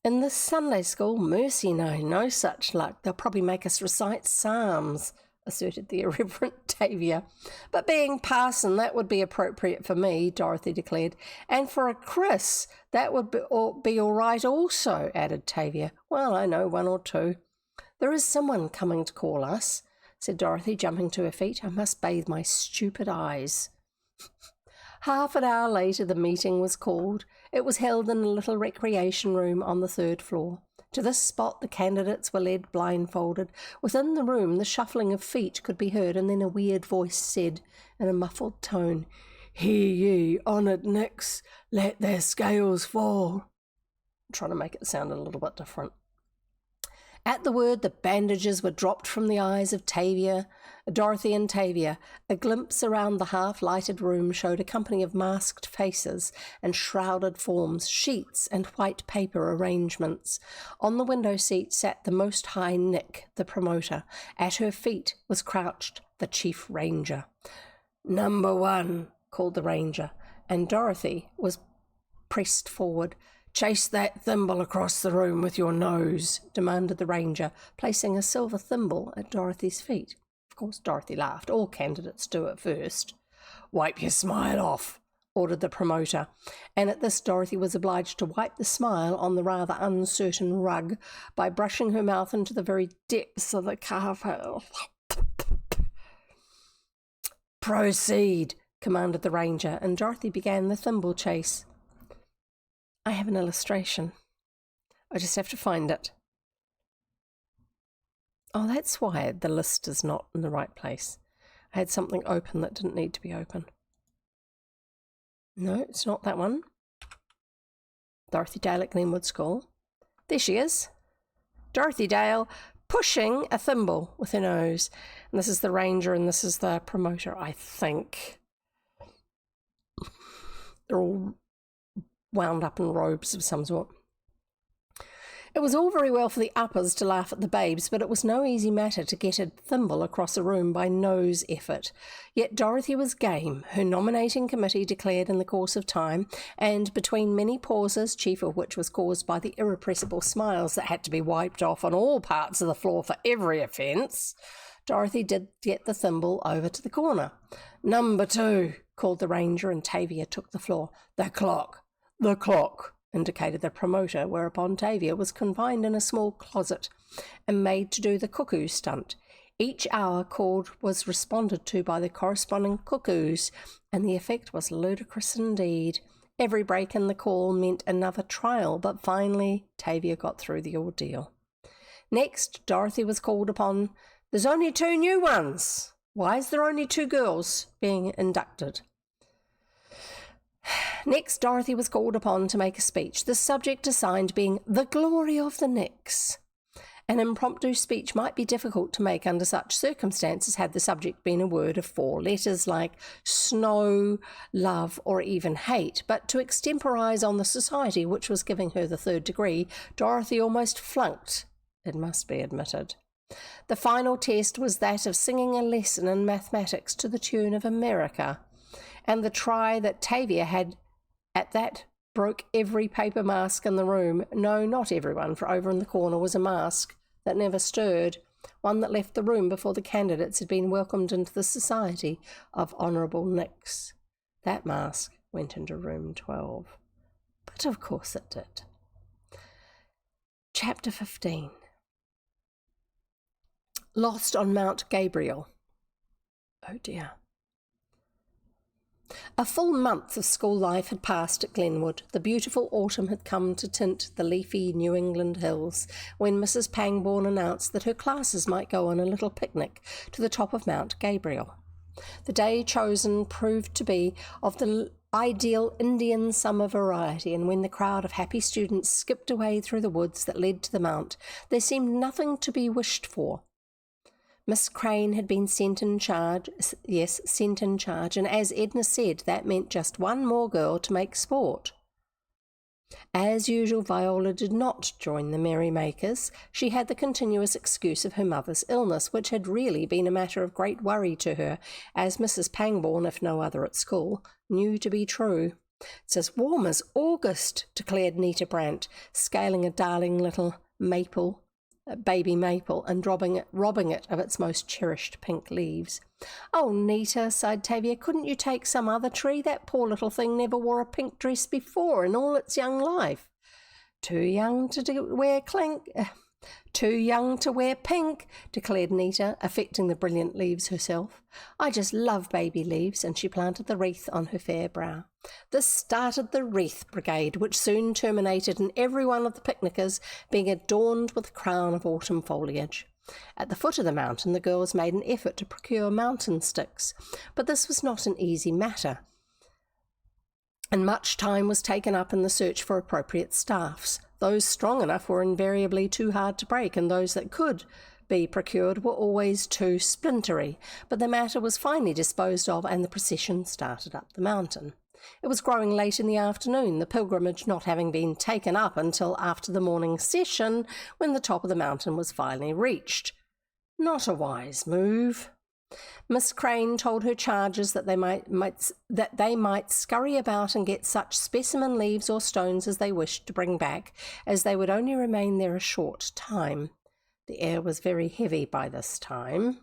In this Sunday school, mercy no such luck. They'll probably make us recite psalms, asserted the irreverent Tavia. But being parson, that would be appropriate for me, Dorothy declared. And for a Chris, that would be all right also, added Tavia. Well, I know one or two. There is someone coming to call us, said Dorothy, jumping to her feet. I must bathe my stupid eyes. Half an hour later, the meeting was called. It was held in a little recreation room on the 3rd floor. To this spot the candidates were led blindfolded. Within the room the shuffling of feet could be heard, and then a weird voice said in a muffled tone, Hear ye, honoured Nicks, let their scales fall. I'm trying to make it sound a little bit different. At the word, the bandages were dropped from the eyes of Dorothy and Tavia. A glimpse around the half-lighted room showed a company of masked faces and shrouded forms, sheets and white paper arrangements. On the window seat sat the Most High Nick, the promoter. At her feet was crouched the Chief Ranger. "Number 1, called the Ranger, and Dorothy was pressed forward. "Chase that thimble across the room with your nose," demanded the Ranger, placing a silver thimble at Dorothy's feet. Of course, Dorothy laughed. All candidates do at first. "Wipe your smile off," ordered the promoter, and at this Dorothy was obliged to wipe the smile on the rather uncertain rug by brushing her mouth into the very depths of the carpet. "Proceed," commanded the Ranger, and Dorothy began the thimble chase. I have an illustration. I just have to find it. Oh, that's why the list is not in the right place. I had something open that didn't need to be open. No, it's not that one. Dorothy Dale at Glenwood School. There she is. Dorothy Dale pushing a thimble with her nose. And this is the Ranger and this is the promoter, I think. They're all wound up in robes of some sort. It was all very well for the uppers to laugh at the babes, but it was no easy matter to get a thimble across a room by nose effort. Yet Dorothy was game, her nominating committee declared in the course of time, and between many pauses, chief of which was caused by the irrepressible smiles that had to be wiped off on all parts of the floor for every offence, Dorothy did get the thimble over to the corner. "Number 2, called the Ranger, and Tavia took the floor. "The clock. The clock," indicated the promoter, whereupon Tavia was confined in a small closet and made to do the cuckoo stunt. Each hour called was responded to by the corresponding cuckoos, and the effect was ludicrous indeed. Every break in the call meant another trial, but finally Tavia got through the ordeal. Next, Dorothy was called upon. "There's only 2 new ones. Why is there only 2 girls being inducted?" Next, Dorothy was called upon to make a speech, the subject assigned being the glory of the Nicks. An impromptu speech might be difficult to make under such circumstances had the subject been a word of 4 letters like snow, love, or even hate, but to extemporise on the society which was giving her the 3rd degree, Dorothy almost flunked, it must be admitted. The final test was that of singing a lesson in mathematics to the tune of America, and the try that Tavia had at that broke every paper mask in the room. No, not everyone, for over in the corner was a mask that never stirred, one that left the room before the candidates had been welcomed into the society of Honourable Nicks. That mask went into room 12. But of course it did. Chapter 15. Lost on Mount Gabriel. Oh dear. A full month of school life had passed at Glenwood. The beautiful autumn had come to tint the leafy New England hills when Mrs. Pangborn announced that her classes might go on a little picnic to the top of Mount Gabriel. The day chosen proved to be of the ideal Indian summer variety, and when the crowd of happy students skipped away through the woods that led to the mount, there seemed nothing to be wished for. Miss Crane had been sent in charge, and as Edna said, that meant just one more girl to make sport. As usual, Viola did not join the merrymakers. She had the continuous excuse of her mother's illness, which had really been a matter of great worry to her, as Mrs. Pangborn, if no other at school, knew to be true. "It's as warm as August," declared Nita Brandt, scaling a darling little baby maple, and robbing it of its most cherished pink leaves. "Oh, Nita," sighed Tavia, "couldn't you take some other tree? That poor little thing never wore a pink dress before in all its young life." Too young to wear pink," declared Nita, affecting the brilliant leaves herself. "I just love baby leaves," and she planted the wreath on her fair brow. This started the wreath brigade, which soon terminated in every one of the picnickers being adorned with a crown of autumn foliage. At the foot of the mountain, the girls made an effort to procure mountain sticks, but this was not an easy matter, and much time was taken up in the search for appropriate staffs. Those strong enough were invariably too hard to break, and those that could be procured were always too splintery, but the matter was finally disposed of, and the procession started up the mountain. It was growing late in the afternoon, the pilgrimage not having been taken up until after the morning session, when the top of the mountain was finally reached. Not a wise move. Miss Crane told her charges that they might scurry about and get such specimen leaves or stones as they wished to bring back, as they would only remain there a short time. The air was very heavy by this time.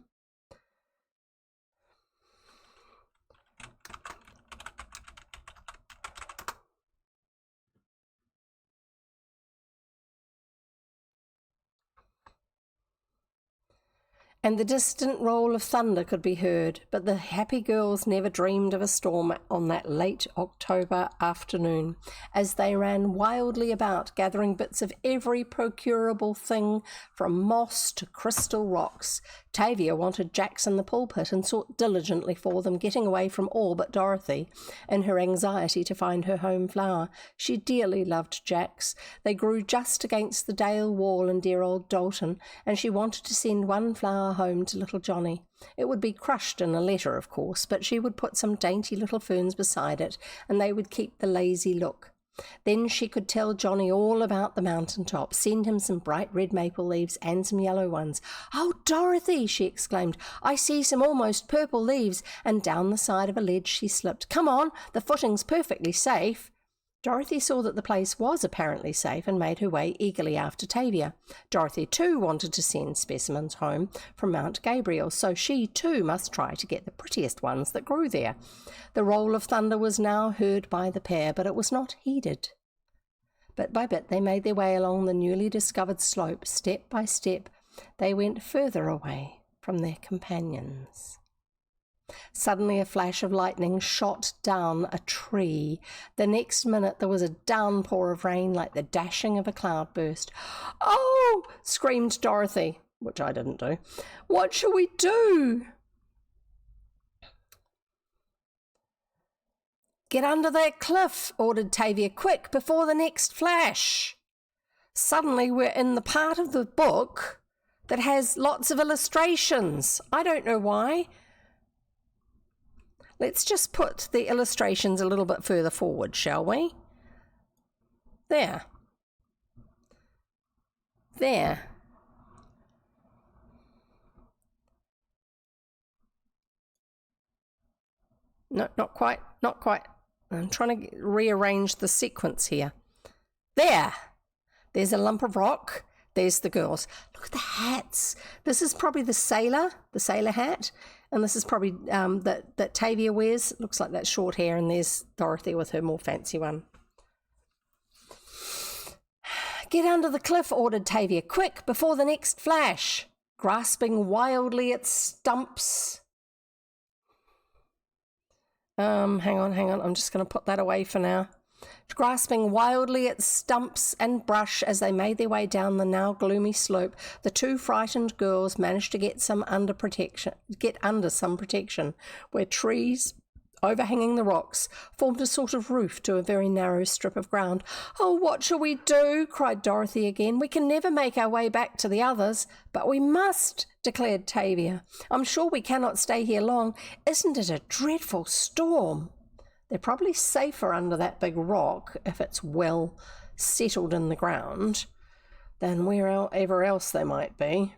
And the distant roll of thunder could be heard, but the happy girls never dreamed of a storm on that late October afternoon, as they ran wildly about, gathering bits of every procurable thing, from moss to crystal rocks. Tavia wanted jacks in the pulpit and sought diligently for them, getting away from all but Dorothy in her anxiety to find her home flower. She dearly loved jacks. They grew just against the Dale wall in dear old Dalton, and she wanted to send one flower home to little Johnny. It would be crushed in a letter, of course, but she would put some dainty little ferns beside it, and they would keep the lazy look. Then she could tell Johnny all about the mountain top, send him some bright red maple leaves and some yellow ones. "Oh, Dorothy," she exclaimed, "I see some almost purple leaves," and down the side of a ledge she slipped. "Come on, the footing's perfectly safe." Dorothy saw that the place was apparently safe and made her way eagerly after Tavia. Dorothy, too, wanted to send specimens home from Mount Gabriel, so she, too, must try to get the prettiest ones that grew there. The roll of thunder was now heard by the pair, but it was not heeded. Bit by bit they made their way along the newly discovered slope. Step by step they went further away from their companions. Suddenly a flash of lightning shot down a tree. The next minute there was a downpour of rain like the dashing of a cloudburst. "Oh!" screamed Dorothy, which I didn't do. "What shall we do?" "Get under that cliff," ordered Tavia. "Quick, before the next flash." Suddenly we're in the part of the book that has lots of illustrations. I don't know why. Let's just put the illustrations a little bit further forward, shall we? There. There. No, not quite. I'm trying to rearrange the sequence here. There. There's a lump of rock. There's the girls. Look at the hats. This is probably the sailor hat. And this is probably that Tavia wears. Looks like that's short hair, and there's Dorothy with her more fancy one. "Get under the cliff," ordered Tavia. "Quick, before the next flash." Grasping wildly at stumps. Hang on. I'm just going to put that away for now. Grasping wildly at stumps and brush as they made their way down the now gloomy slope, the two frightened girls managed to get under some protection where trees overhanging the rocks, formed a sort of roof to a very narrow strip of ground. "Oh, what shall we do?" cried Dorothy again. "We can never make our way back to the others." "But we must," declared Tavia. "I'm sure we cannot stay here long. Isn't it a dreadful storm?" "They're probably safer under that big rock, if it's well settled in the ground, than wherever else they might be."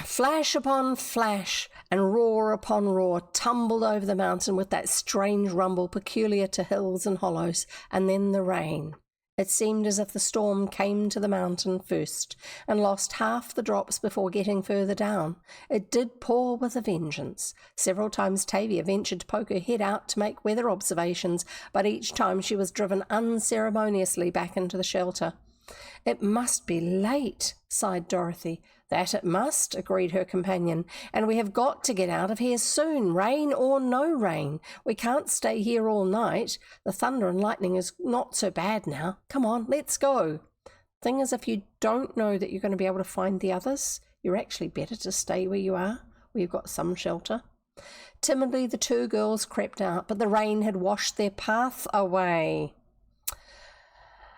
Flash upon flash and roar upon roar tumbled over the mountain with that strange rumble peculiar to hills and hollows, and then the rain. It seemed as if the storm came to the mountain first and lost half the drops before getting further down. It did pour with a vengeance. Several times Tavia ventured to poke her head out to make weather observations, but each time she was driven unceremoniously back into the shelter. "It must be late," sighed Dorothy. "That it must," agreed her companion, "and we have got to get out of here soon, rain or no rain. We can't stay here all night. The thunder and lightning is not so bad now. Come on, let's go." Thing is, if you don't know that you're going to be able to find the others, you're actually better to stay where you are, where you've got some shelter. Timidly the two girls crept out, but the rain had washed their path away,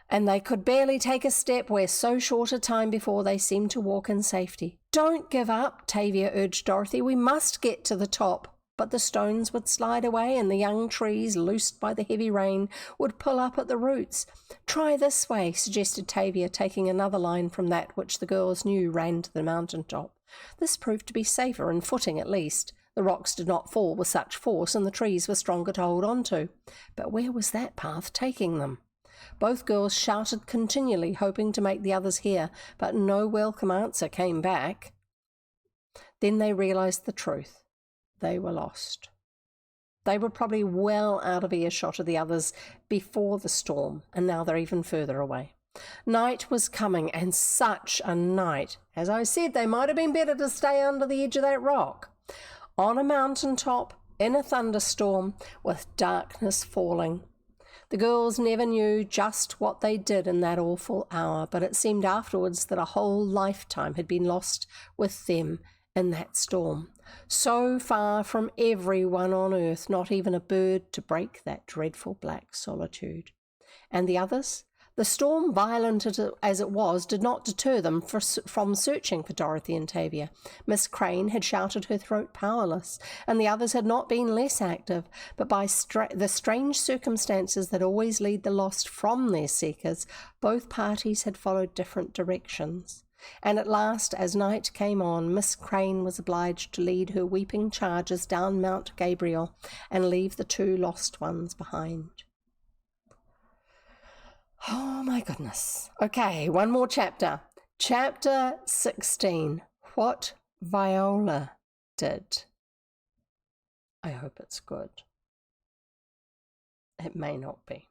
and they could barely take a step where so short a time before they seemed to walk in safety. "Don't give up," Tavia urged Dorothy. "We must get to the top." But the stones would slide away, and the young trees, loosed by the heavy rain, would pull up at the roots. "Try this way," suggested Tavia, taking another line from that which the girls knew ran to the mountain top. This proved to be safer in footing at least. The rocks did not fall with such force, and the trees were stronger to hold on to. But where was that path taking them? Both girls shouted continually, hoping to make the others hear, but no welcome answer came back. Then they realized the truth. They were lost. They were probably well out of earshot of the others before the storm, and now they're even further away. Night was coming, and such a night. As I said, they might have been better to stay under the edge of that rock. On a mountain top, in a thunderstorm, with darkness falling. The girls never knew just what they did in that awful hour, but it seemed afterwards that a whole lifetime had been lost with them in that storm. So far from everyone on earth, not even a bird to break that dreadful black solitude. And the others? The storm, violent as it was, did not deter them from searching for Dorothy and Tavia. Miss Crane had shouted her throat powerless, and the others had not been less active, but by the strange circumstances that always lead the lost from their seekers, both parties had followed different directions. And at last, as night came on, Miss Crane was obliged to lead her weeping charges down Mount Gabriel and leave the two lost ones behind. Oh my goodness. Okay, one more chapter. Chapter 16. What Viola Did. I hope it's good. It may not be.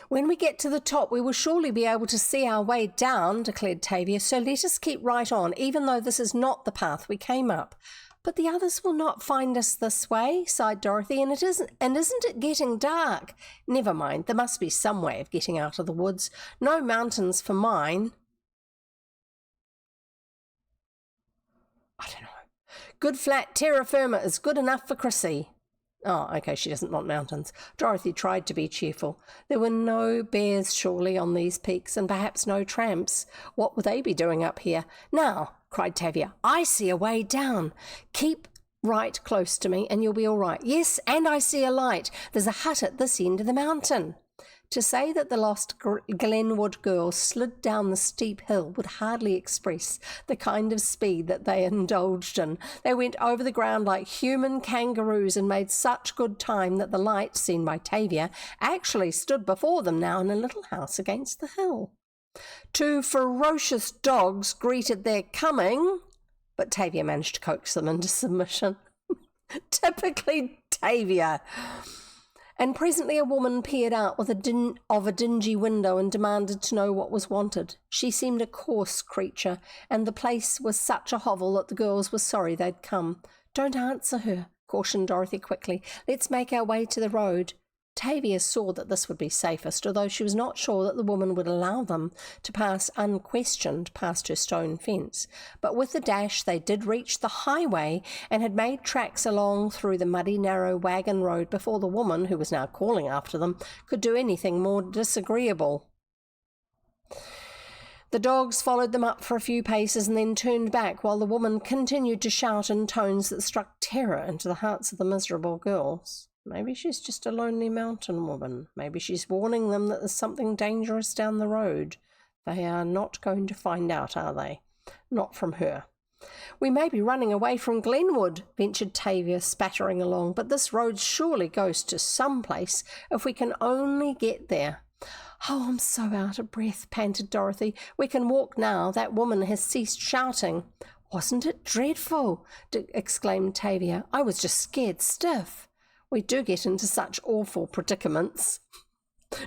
"When we get to the top, we will surely be able to see our way down," declared Tavia, "so let us keep right on, even though this is not the path we came up." "But the others will not find us this way," sighed Dorothy, and isn't it getting dark?" "Never mind, there must be some way of getting out of the woods. No mountains for mine." I don't know. "Good flat terra firma is good enough for Chrissy." Oh, okay, she doesn't want mountains. Dorothy tried to be cheerful. There were no bears surely on these peaks, and perhaps no tramps. What would they be doing up here? "Now," cried Tavia, "I see a way down. Keep right close to me and you'll be all right. Yes, and I see a light. There's a hut at this end of the mountain." To say that the lost Glenwood girls slid down the steep hill would hardly express the kind of speed that they indulged in. They went over the ground like human kangaroos and made such good time that the light, seen by Tavia, actually stood before them now in a little house against the hill. Two ferocious dogs greeted their coming, but Tavia managed to coax them into submission. Typically Tavia. And presently a woman peered out of a dingy window and demanded to know what was wanted. She seemed a coarse creature, and the place was such a hovel that the girls were sorry they'd come. "Don't answer her," cautioned Dorothy quickly. "Let's make our way to the road." Tavia saw that this would be safest, although she was not sure that the woman would allow them to pass unquestioned past her stone fence. But with a dash they did reach the highway and had made tracks along through the muddy, narrow wagon road before the woman, who was now calling after them, could do anything more disagreeable. The dogs followed them up for a few paces and then turned back while the woman continued to shout in tones that struck terror into the hearts of the miserable girls. Maybe she's just a lonely mountain woman. Maybe she's warning them that there's something dangerous down the road. They are not going to find out, are they? Not from her. We may be running away from Glenwood, ventured Tavia, spattering along, but this road surely goes to some place if we can only get there. Oh, I'm so out of breath, panted Dorothy. We can walk now. That woman has ceased shouting. Wasn't it dreadful? Exclaimed Tavia. I was just scared stiff. We do get into such awful predicaments,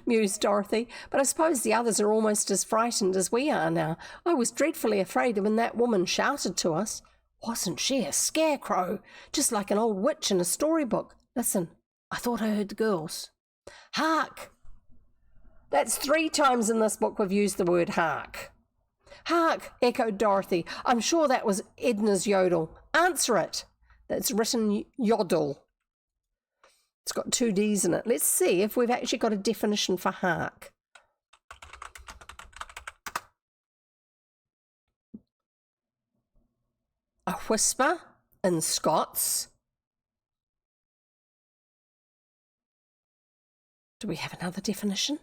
mused Dorothy, but I suppose the others are almost as frightened as we are now. I was dreadfully afraid when that woman shouted to us. Wasn't she a scarecrow? Just like an old witch in a storybook. Listen, I thought I heard the girls. Hark! That's 3 times in this book we've used the word hark. Hark, echoed Dorothy. I'm sure that was Edna's yodel. Answer it. That's written yodel. It's got 2 D's in it. Let's see if we've actually got a definition for hark. A whisper in Scots. Do we have another definition?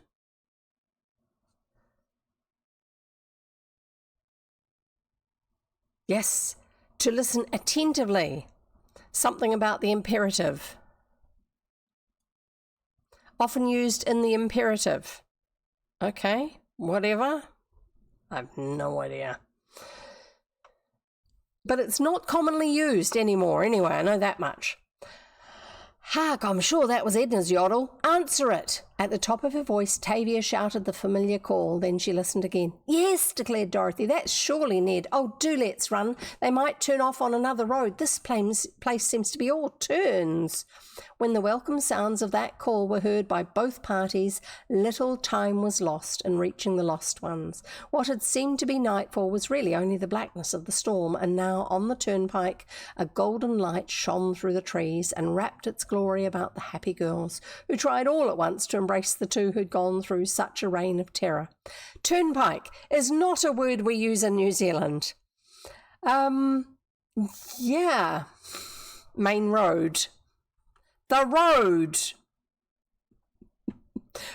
Yes, to listen attentively. Something about the imperative. Often used in the imperative. Okay, whatever. I have no idea. But it's not commonly used anymore anyway, I know that much. Hark, I'm sure that was Edna's yodel. Answer it. At the top of her voice, Tavia shouted the familiar call. Then she listened again. Yes, declared Dorothy. That's surely Ned. Oh, do let's run. They might turn off on another road. This place seems to be all turns. When the welcome sounds of that call were heard by both parties, little time was lost in reaching the lost ones. What had seemed to be nightfall was really only the blackness of the storm, and now on the turnpike a golden light shone through the trees and wrapped its glory about the happy girls, who tried all at once to embrace the 2 who'd gone through such a reign of terror. Turnpike is not a word we use in New Zealand. Yeah. Main road. The road.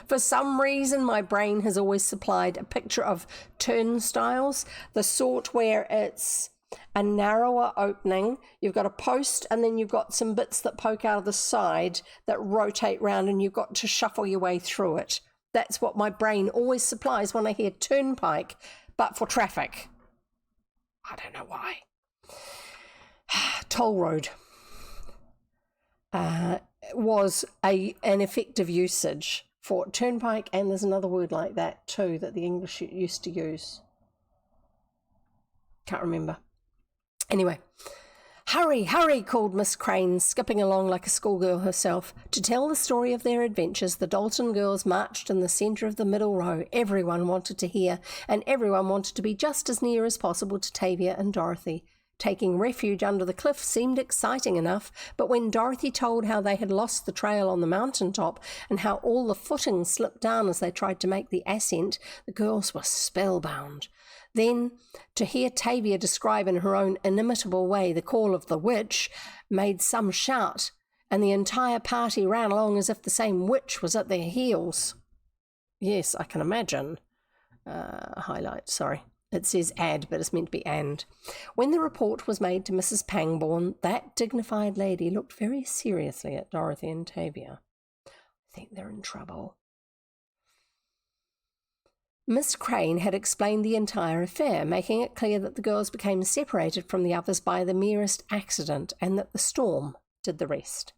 For some reason, my brain has always supplied a picture of turnstiles, the sort where it's a narrower opening. You've got a post and then you've got some bits that poke out of the side that rotate round and you've got to shuffle your way through it. That's what my brain always supplies when I hear turnpike, but for traffic. I don't know why. Toll road. Was an effective usage for turnpike, and there's another word like that too that the English used to use. Can't remember. Anyway, hurry, hurry, called Miss Crane, skipping along like a schoolgirl herself. To tell the story of their adventures, the Dalton girls marched in the centre of the middle row. Everyone wanted to hear, and everyone wanted to be just as near as possible to Tavia and Dorothy. Taking refuge under the cliff seemed exciting enough, but when Dorothy told how they had lost the trail on the mountaintop and how all the footing slipped down as they tried to make the ascent, the girls were spellbound. Then, to hear Tavia describe in her own inimitable way the call of the witch made some shout, and the entire party ran along as if the same witch was at their heels. Yes, I can imagine. Highlight, sorry. It says add, but it's meant to be and. When the report was made to Mrs. Pangborn, that dignified lady looked very seriously at Dorothy and Tavia. I think they're in trouble. Miss Crane had explained the entire affair, making it clear that the girls became separated from the others by the merest accident, and that the storm did the rest.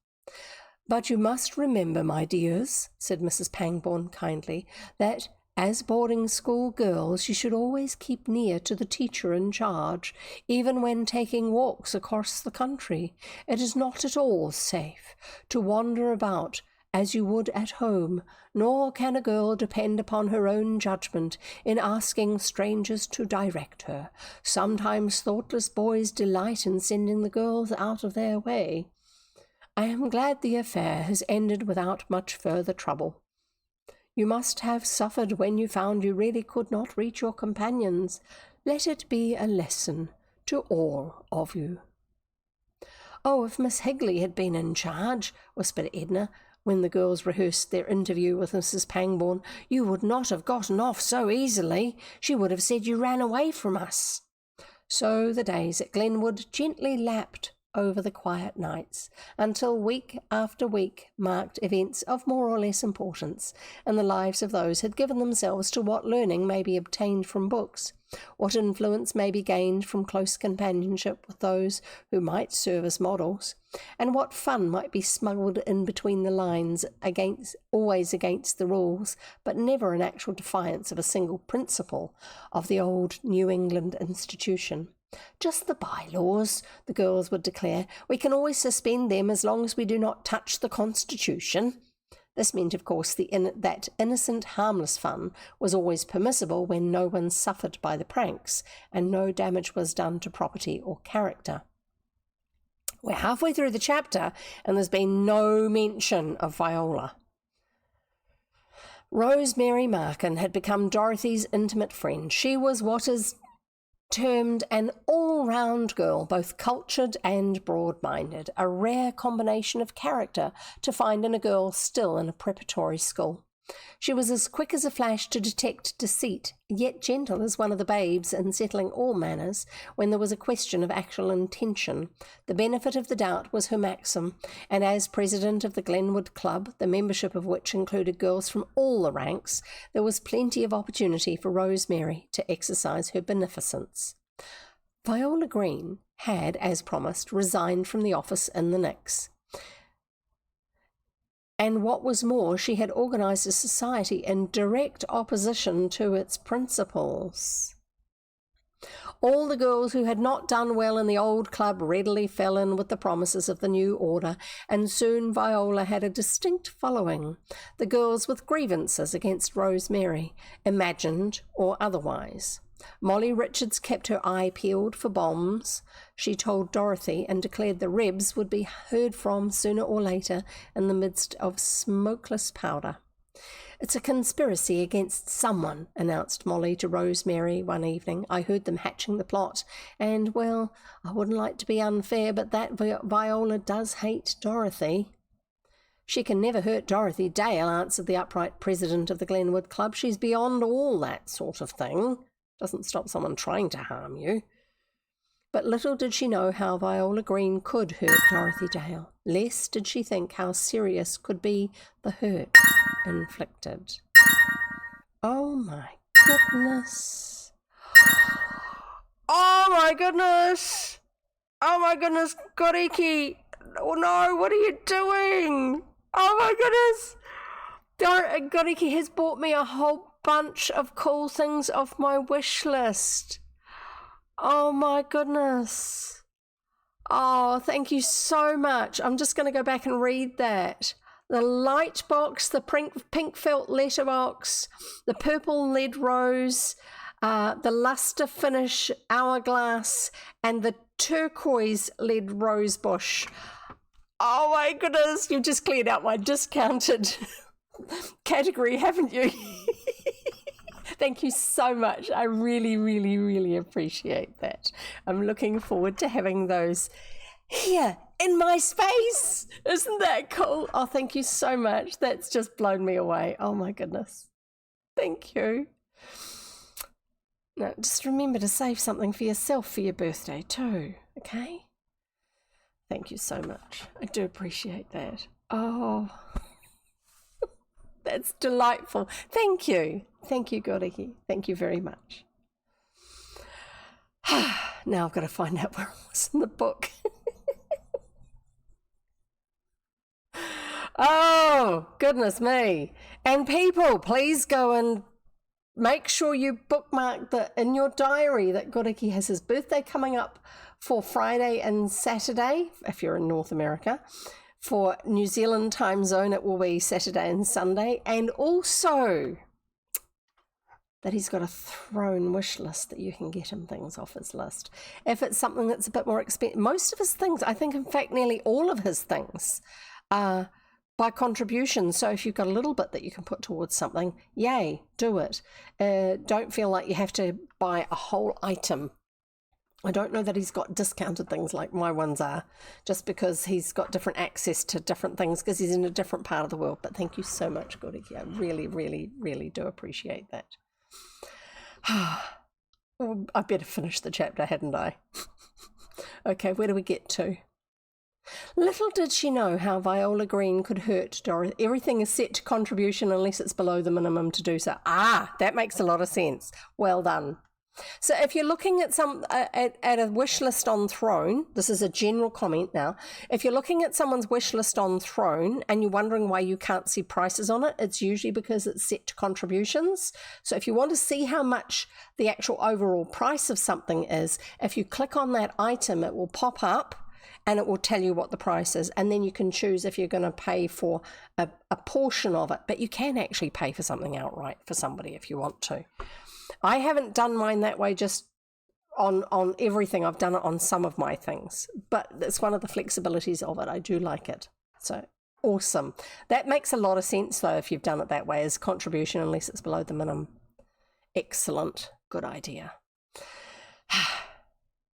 But you must remember, my dears, said Mrs. Pangborn kindly, that as boarding school girls, you should always keep near to the teacher in charge, even when taking walks across the country. It is not at all safe to wander about as you would at home, nor can a girl depend upon her own judgment in asking strangers to direct her. Sometimes thoughtless boys delight in sending the girls out of their way. I am glad the affair has ended without much further trouble. You must have suffered when you found you really could not reach your companions. Let it be a lesson to all of you." "Oh, if Miss Higley had been in charge," whispered Edna, when the girls rehearsed their interview with Mrs. Pangborn, "you would not have gotten off so easily. She would have said you ran away from us." So the days at Glenwood gently lapped over the quiet nights, until week after week marked events of more or less importance in the lives of those who had given themselves to what learning may be obtained from books, what influence may be gained from close companionship with those who might serve as models, and what fun might be smuggled in between the lines, always against the rules, but never in actual defiance of a single principle of the old New England institution. "Just the bylaws," the girls would declare. "We can always suspend them as long as we do not touch the Constitution." This meant, of course, that innocent, harmless fun was always permissible when no one suffered by the pranks and no damage was done to property or character. We're halfway through the chapter and there's been no mention of Viola. Rosemary Markin had become Dorothy's intimate friend. She was what is termed an all-round girl, both cultured and broad-minded, a rare combination of character to find in a girl still in a preparatory school. She was as quick as a flash to detect deceit, yet gentle as one of the babes in settling all matters when there was a question of actual intention. The benefit of the doubt was her maxim, and as president of the Glenwood Club, the membership of which included girls from all the ranks, there was plenty of opportunity for Rosemary to exercise her beneficence. Viola Green had, as promised, resigned from the office in the Nix. And what was more, she had organised a society in direct opposition to its principles. All the girls who had not done well in the old club readily fell in with the promises of the new order, and soon Viola had a distinct following, the girls with grievances against Rosemary, imagined or otherwise. Molly Richards kept her eye peeled for bombs. She told Dorothy and declared the Rebs would be heard from sooner or later in the midst of smokeless powder. "It's a conspiracy against someone," announced Molly to Rosemary one evening. "I heard them hatching the plot, and, well, I wouldn't like to be unfair, but that Viola does hate Dorothy." "She can never hurt Dorothy Dale," answered the upright president of the Glenwood Club. "She's beyond all that sort of thing. Doesn't stop someone trying to harm you." But little did she know how Viola Green could hurt Dorothy Dale. Less did she think how serious could be the hurt inflicted. Oh my goodness. Oh my goodness. Oh my goodness, Goriki. Oh no, what are you doing? Oh my goodness. Goriki has bought me a whole bunch of cool things off my wish list. Oh my goodness. Oh, thank you so much. I'm just going to go back and read that. The light box, the pink felt letterbox, the purple lead rose, the luster finish hourglass, and the turquoise lead rose bush. Oh my goodness, you've just cleared out my discounted category, haven't you? Thank you so much. I really, really, really appreciate that. I'm looking forward to having those here in my space. Isn't that cool? Oh, thank you so much. That's just blown me away. Oh my goodness. Thank you. Now, just remember to save something for yourself for your birthday too, okay? Thank you so much. I do appreciate that. Oh, that's delightful. Thank you. Thank you, Goriki. Thank you very much. Now I've got to find out where I was in the book. Oh, goodness me. And people, please go and make sure you bookmark in your diary that Goriki has his birthday coming up for Friday and Saturday, if you're in North America, For New Zealand time zone, it will be Saturday and Sunday. And also that he's got a throne wish list that you can get him things off his list. If it's something that's a bit more expensive, most of his things, I think in fact nearly all of his things are by contribution. So if you've got a little bit that you can put towards something, yay, do it. Don't feel like you have to buy a whole item. I don't know that he's got discounted things like my ones are, just because he's got different access to different things because he's in a different part of the world. But thank you so much, Goriki. I really, really, really do appreciate that. Well, I better finish the chapter, hadn't I? Okay, where do we get to? Little did she know how Viola Green could hurt Dorothy. Everything is set to contribution unless it's below the minimum to do so. Ah, that makes a lot of sense. Well done. So if you're looking at at a wish list on Throne, this is a general comment now. If you're looking at someone's wish list on Throne and you're wondering why you can't see prices on it, it's usually because it's set to contributions. So if you want to see how much the actual overall price of something is, if you click on that item, it will pop up and it will tell you what the price is. And then you can choose if you're going to pay for a portion of it, but you can actually pay for something outright for somebody if you want to. I haven't done mine that way just on everything. I've done it on some of my things, but it's one of the flexibilities of it. I do like it. So awesome. That makes a lot of sense though if you've done it that way as contribution unless it's below the minimum. Excellent. Good idea.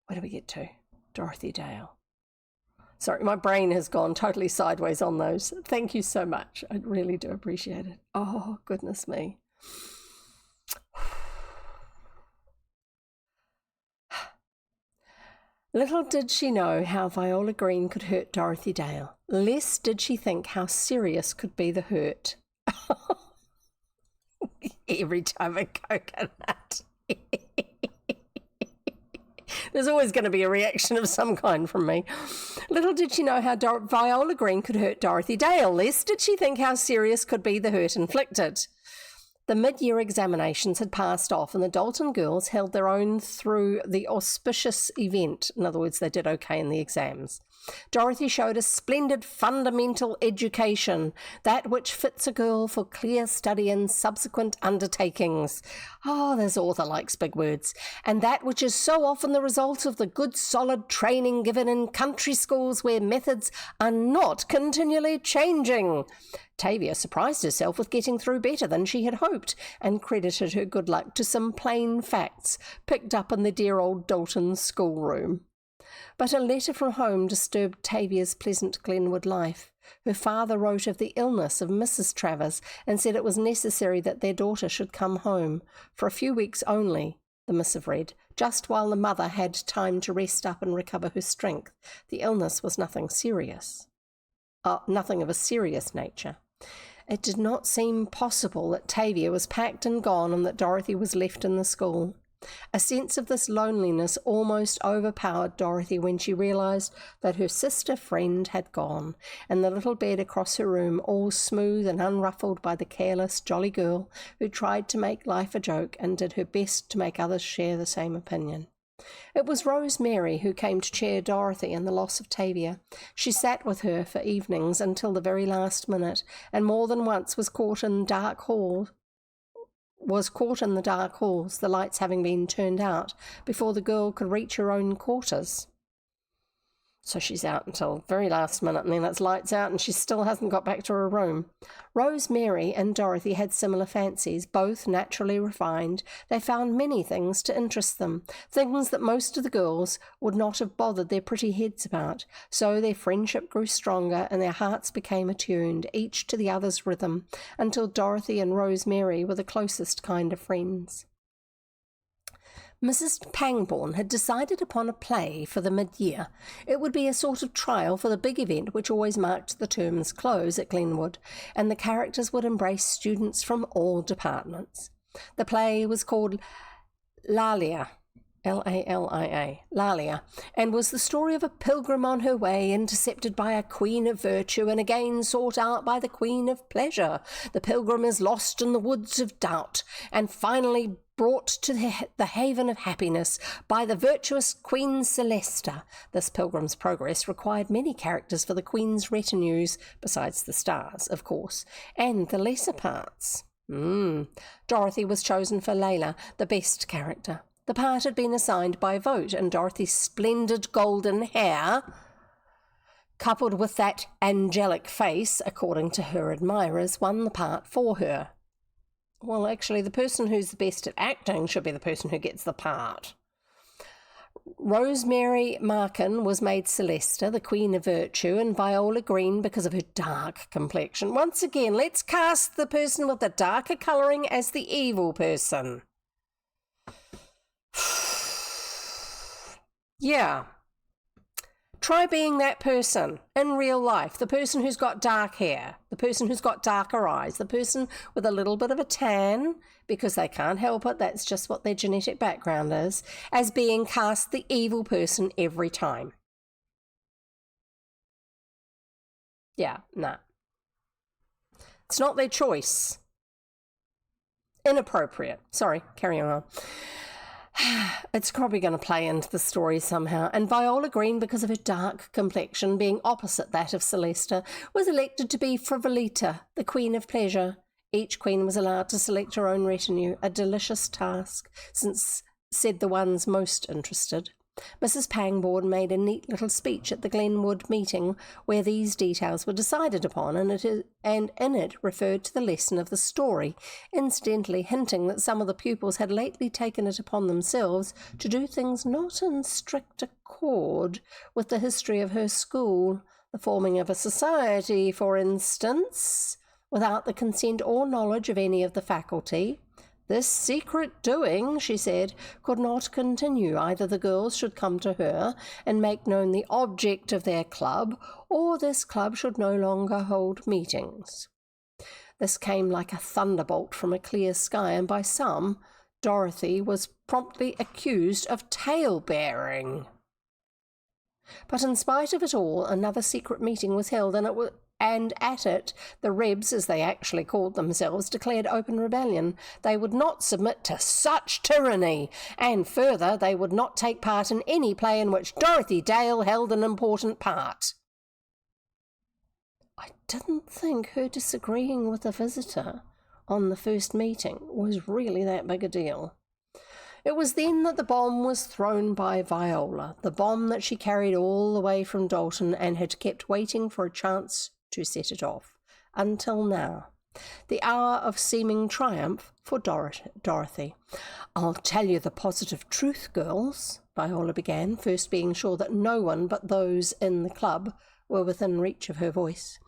Where do we get to? Dorothy Dale. Sorry, my brain has gone totally sideways on those. Thank you so much. I really do appreciate it. Oh, goodness me. Little did she know how Viola Green could hurt Dorothy Dale. Less did she think how serious could be the hurt. Every time a coconut. There's always going to be a reaction of some kind from me. Little did she know how Viola Green could hurt Dorothy Dale. Less did she think how serious could be the hurt inflicted. The mid-year examinations had passed off and the Dalton girls held their own through the auspicious event. In other words, they did okay in the exams. Dorothy showed a splendid fundamental education, that which fits a girl for clear study and subsequent undertakings. Oh, this author likes big words. And that which is so often the result of the good solid training given in country schools where methods are not continually changing. Tavia surprised herself with getting through better than she had hoped and credited her good luck to some plain facts picked up in the dear old Dalton schoolroom. But a letter from home disturbed Tavia's pleasant Glenwood life. Her father wrote of the illness of Mrs. Travers and said it was necessary that their daughter should come home, for a few weeks only, the missive read, just while the mother had time to rest up and recover her strength. The illness was nothing serious. Nothing of a serious nature. It did not seem possible that Tavia was packed and gone and that Dorothy was left in the school. A sense of this loneliness almost overpowered Dorothy when she realized that her sister friend had gone, and the little bed across her room all smooth and unruffled by the careless, jolly girl who tried to make life a joke and did her best to make others share the same opinion. It was Rose Mary who came to cheer Dorothy in the loss of Tavia. She sat with her for evenings until the very last minute, and more than once was caught in the dark halls, the lights having been turned out, before the girl could reach her own quarters. So she's out until very last minute, and then it's lights out, and she still hasn't got back to her room. Rose Mary and Dorothy had similar fancies, both naturally refined. They found many things to interest them, things that most of the girls would not have bothered their pretty heads about. So their friendship grew stronger, and their hearts became attuned, each to the other's rhythm, until Dorothy and Rose Mary were the closest kind of friends. Mrs. Pangborn had decided upon a play for the mid-year. It would be a sort of trial for the big event which always marked the term's close at Glenwood, and the characters would embrace students from all departments. The play was called Lalia, Lalia, Lalia, and was the story of a pilgrim on her way, intercepted by a queen of virtue and again sought out by the queen of pleasure. The pilgrim is lost in the woods of doubt and finally brought to the haven of happiness by the virtuous Queen Celesta. This Pilgrim's Progress required many characters for the Queen's retinues, besides the stars, of course, and the lesser parts. Dorothy was chosen for Layla, the best character. The part had been assigned by vote, and Dorothy's splendid golden hair, coupled with that angelic face, according to her admirers, won the part for her. Well, actually, the person who's the best at acting should be the person who gets the part. Rosemary Markin was made Celesta, the Queen of Virtue, and Viola Green because of her dark complexion. Once again, let's cast the person with the darker colouring as the evil person. Yeah. Try being that person in real life, the person who's got dark hair, the person who's got darker eyes, the person with a little bit of a tan, because they can't help it, that's just what their genetic background is, as being cast the evil person every time. Yeah, nah. It's not their choice. Inappropriate. Sorry, carry on. It's probably going to play into the story somehow. And Viola Green, because of her dark complexion, being opposite that of Celesta, was elected to be Frivolita, the Queen of Pleasure. Each queen was allowed to select her own retinue, a delicious task, since, said the ones most interested. Mrs. Pangborn made a neat little speech at the Glenwood meeting where these details were decided upon, and in it referred to the lesson of the story, incidentally hinting that some of the pupils had lately taken it upon themselves to do things not in strict accord with the history of her school, the forming of a society, for instance, without the consent or knowledge of any of the faculty. This secret doing, she said, could not continue. Either the girls should come to her and make known the object of their club, or this club should no longer hold meetings. This came like a thunderbolt from a clear sky, and by some, Dorothy was promptly accused of tale-bearing. But in spite of it all, another secret meeting was held, and at it, the Rebs, as they actually called themselves, declared open rebellion. They would not submit to such tyranny, and further, they would not take part in any play in which Dorothy Dale held an important part. I didn't think her disagreeing with a visitor on the first meeting was really that big a deal. It was then that the bomb was thrown by Viola, the bomb that she carried all the way from Dalton and had kept waiting for a chance to set it off, until now. The hour of seeming triumph for Dorothy. "I'll tell you the positive truth, girls," Viola began, first being sure that no one but those in the club were within reach of her voice.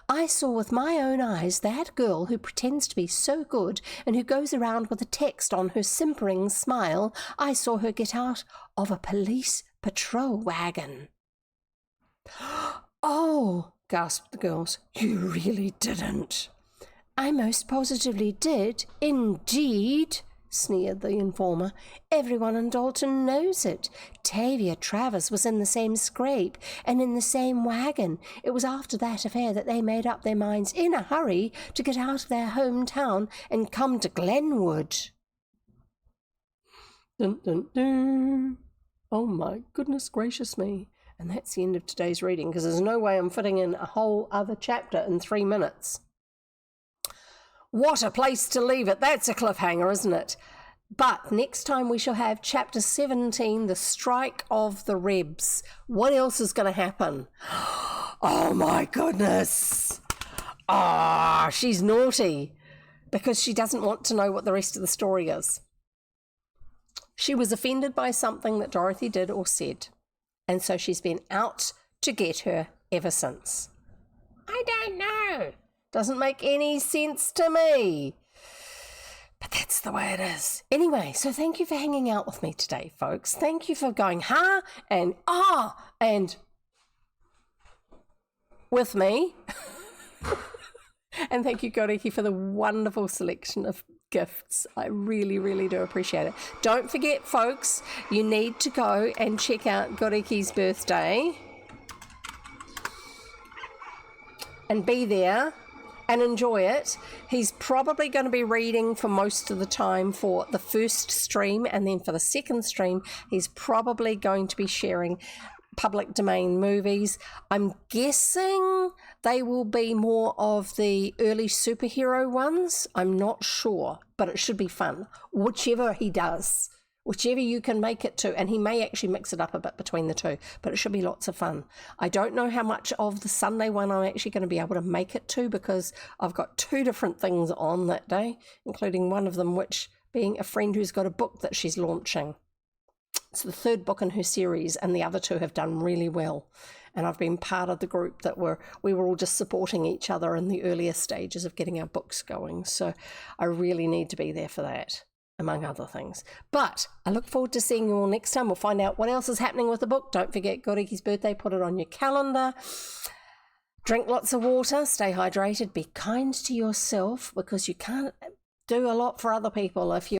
"I saw with my own eyes that girl who pretends to be so good and who goes around with a text on her simpering smile. I saw her get out of a police patrol wagon." "Oh," gasped the girls, "you really didn't." "I most positively did, indeed," sneered the informer. "Everyone in Dalton knows it. Tavia Travers was in the same scrape and in the same wagon. It was after that affair that they made up their minds in a hurry to get out of their hometown and come to Glenwood." Dun, dun, dun. Oh my goodness gracious me. And that's the end of today's reading, because there's no way I'm fitting in a whole other chapter in 3 minutes. What a place to leave it. That's a cliffhanger, isn't it? But next time we shall have chapter 17, The Strike of the Rebs. What else is going to happen? Oh my goodness. She's naughty because she doesn't want to know what the rest of the story is. She was offended by something that Dorothy did or said, and so she's been out to get her ever since. I don't know. Doesn't make any sense to me. But that's the way it is. Anyway, so thank you for hanging out with me today, folks. Thank you for going, huh? And and with me. And thank you, Goriki, for the wonderful selection of gifts. I really, really do appreciate it. Don't forget, folks, you need to go and check out Goriki's birthday and be there and enjoy it. He's probably going to be reading for most of the time for the first stream, and then for the second stream, he's probably going to be sharing public domain movies. I'm guessing they will be more of the early superhero ones. I'm not sure, but it should be fun. Whichever he does, whichever you can make it to, and he may actually mix it up a bit between the two, but it should be lots of fun. I don't know how much of the Sunday one I'm actually going to be able to make it to, because I've got 2 different things on that day, including one of them which being a friend who's got a book that she's launching. It's the 3rd book in her series, and the other 2 have done really well. And I've been part of the group that we were all just supporting each other in the earlier stages of getting our books going. So I really need to be there for that, among other things. But I look forward to seeing you all next time. We'll find out what else is happening with the book. Don't forget Goriki's birthday. Put it on your calendar. Drink lots of water. Stay hydrated. Be kind to yourself, because you can't do a lot for other people if you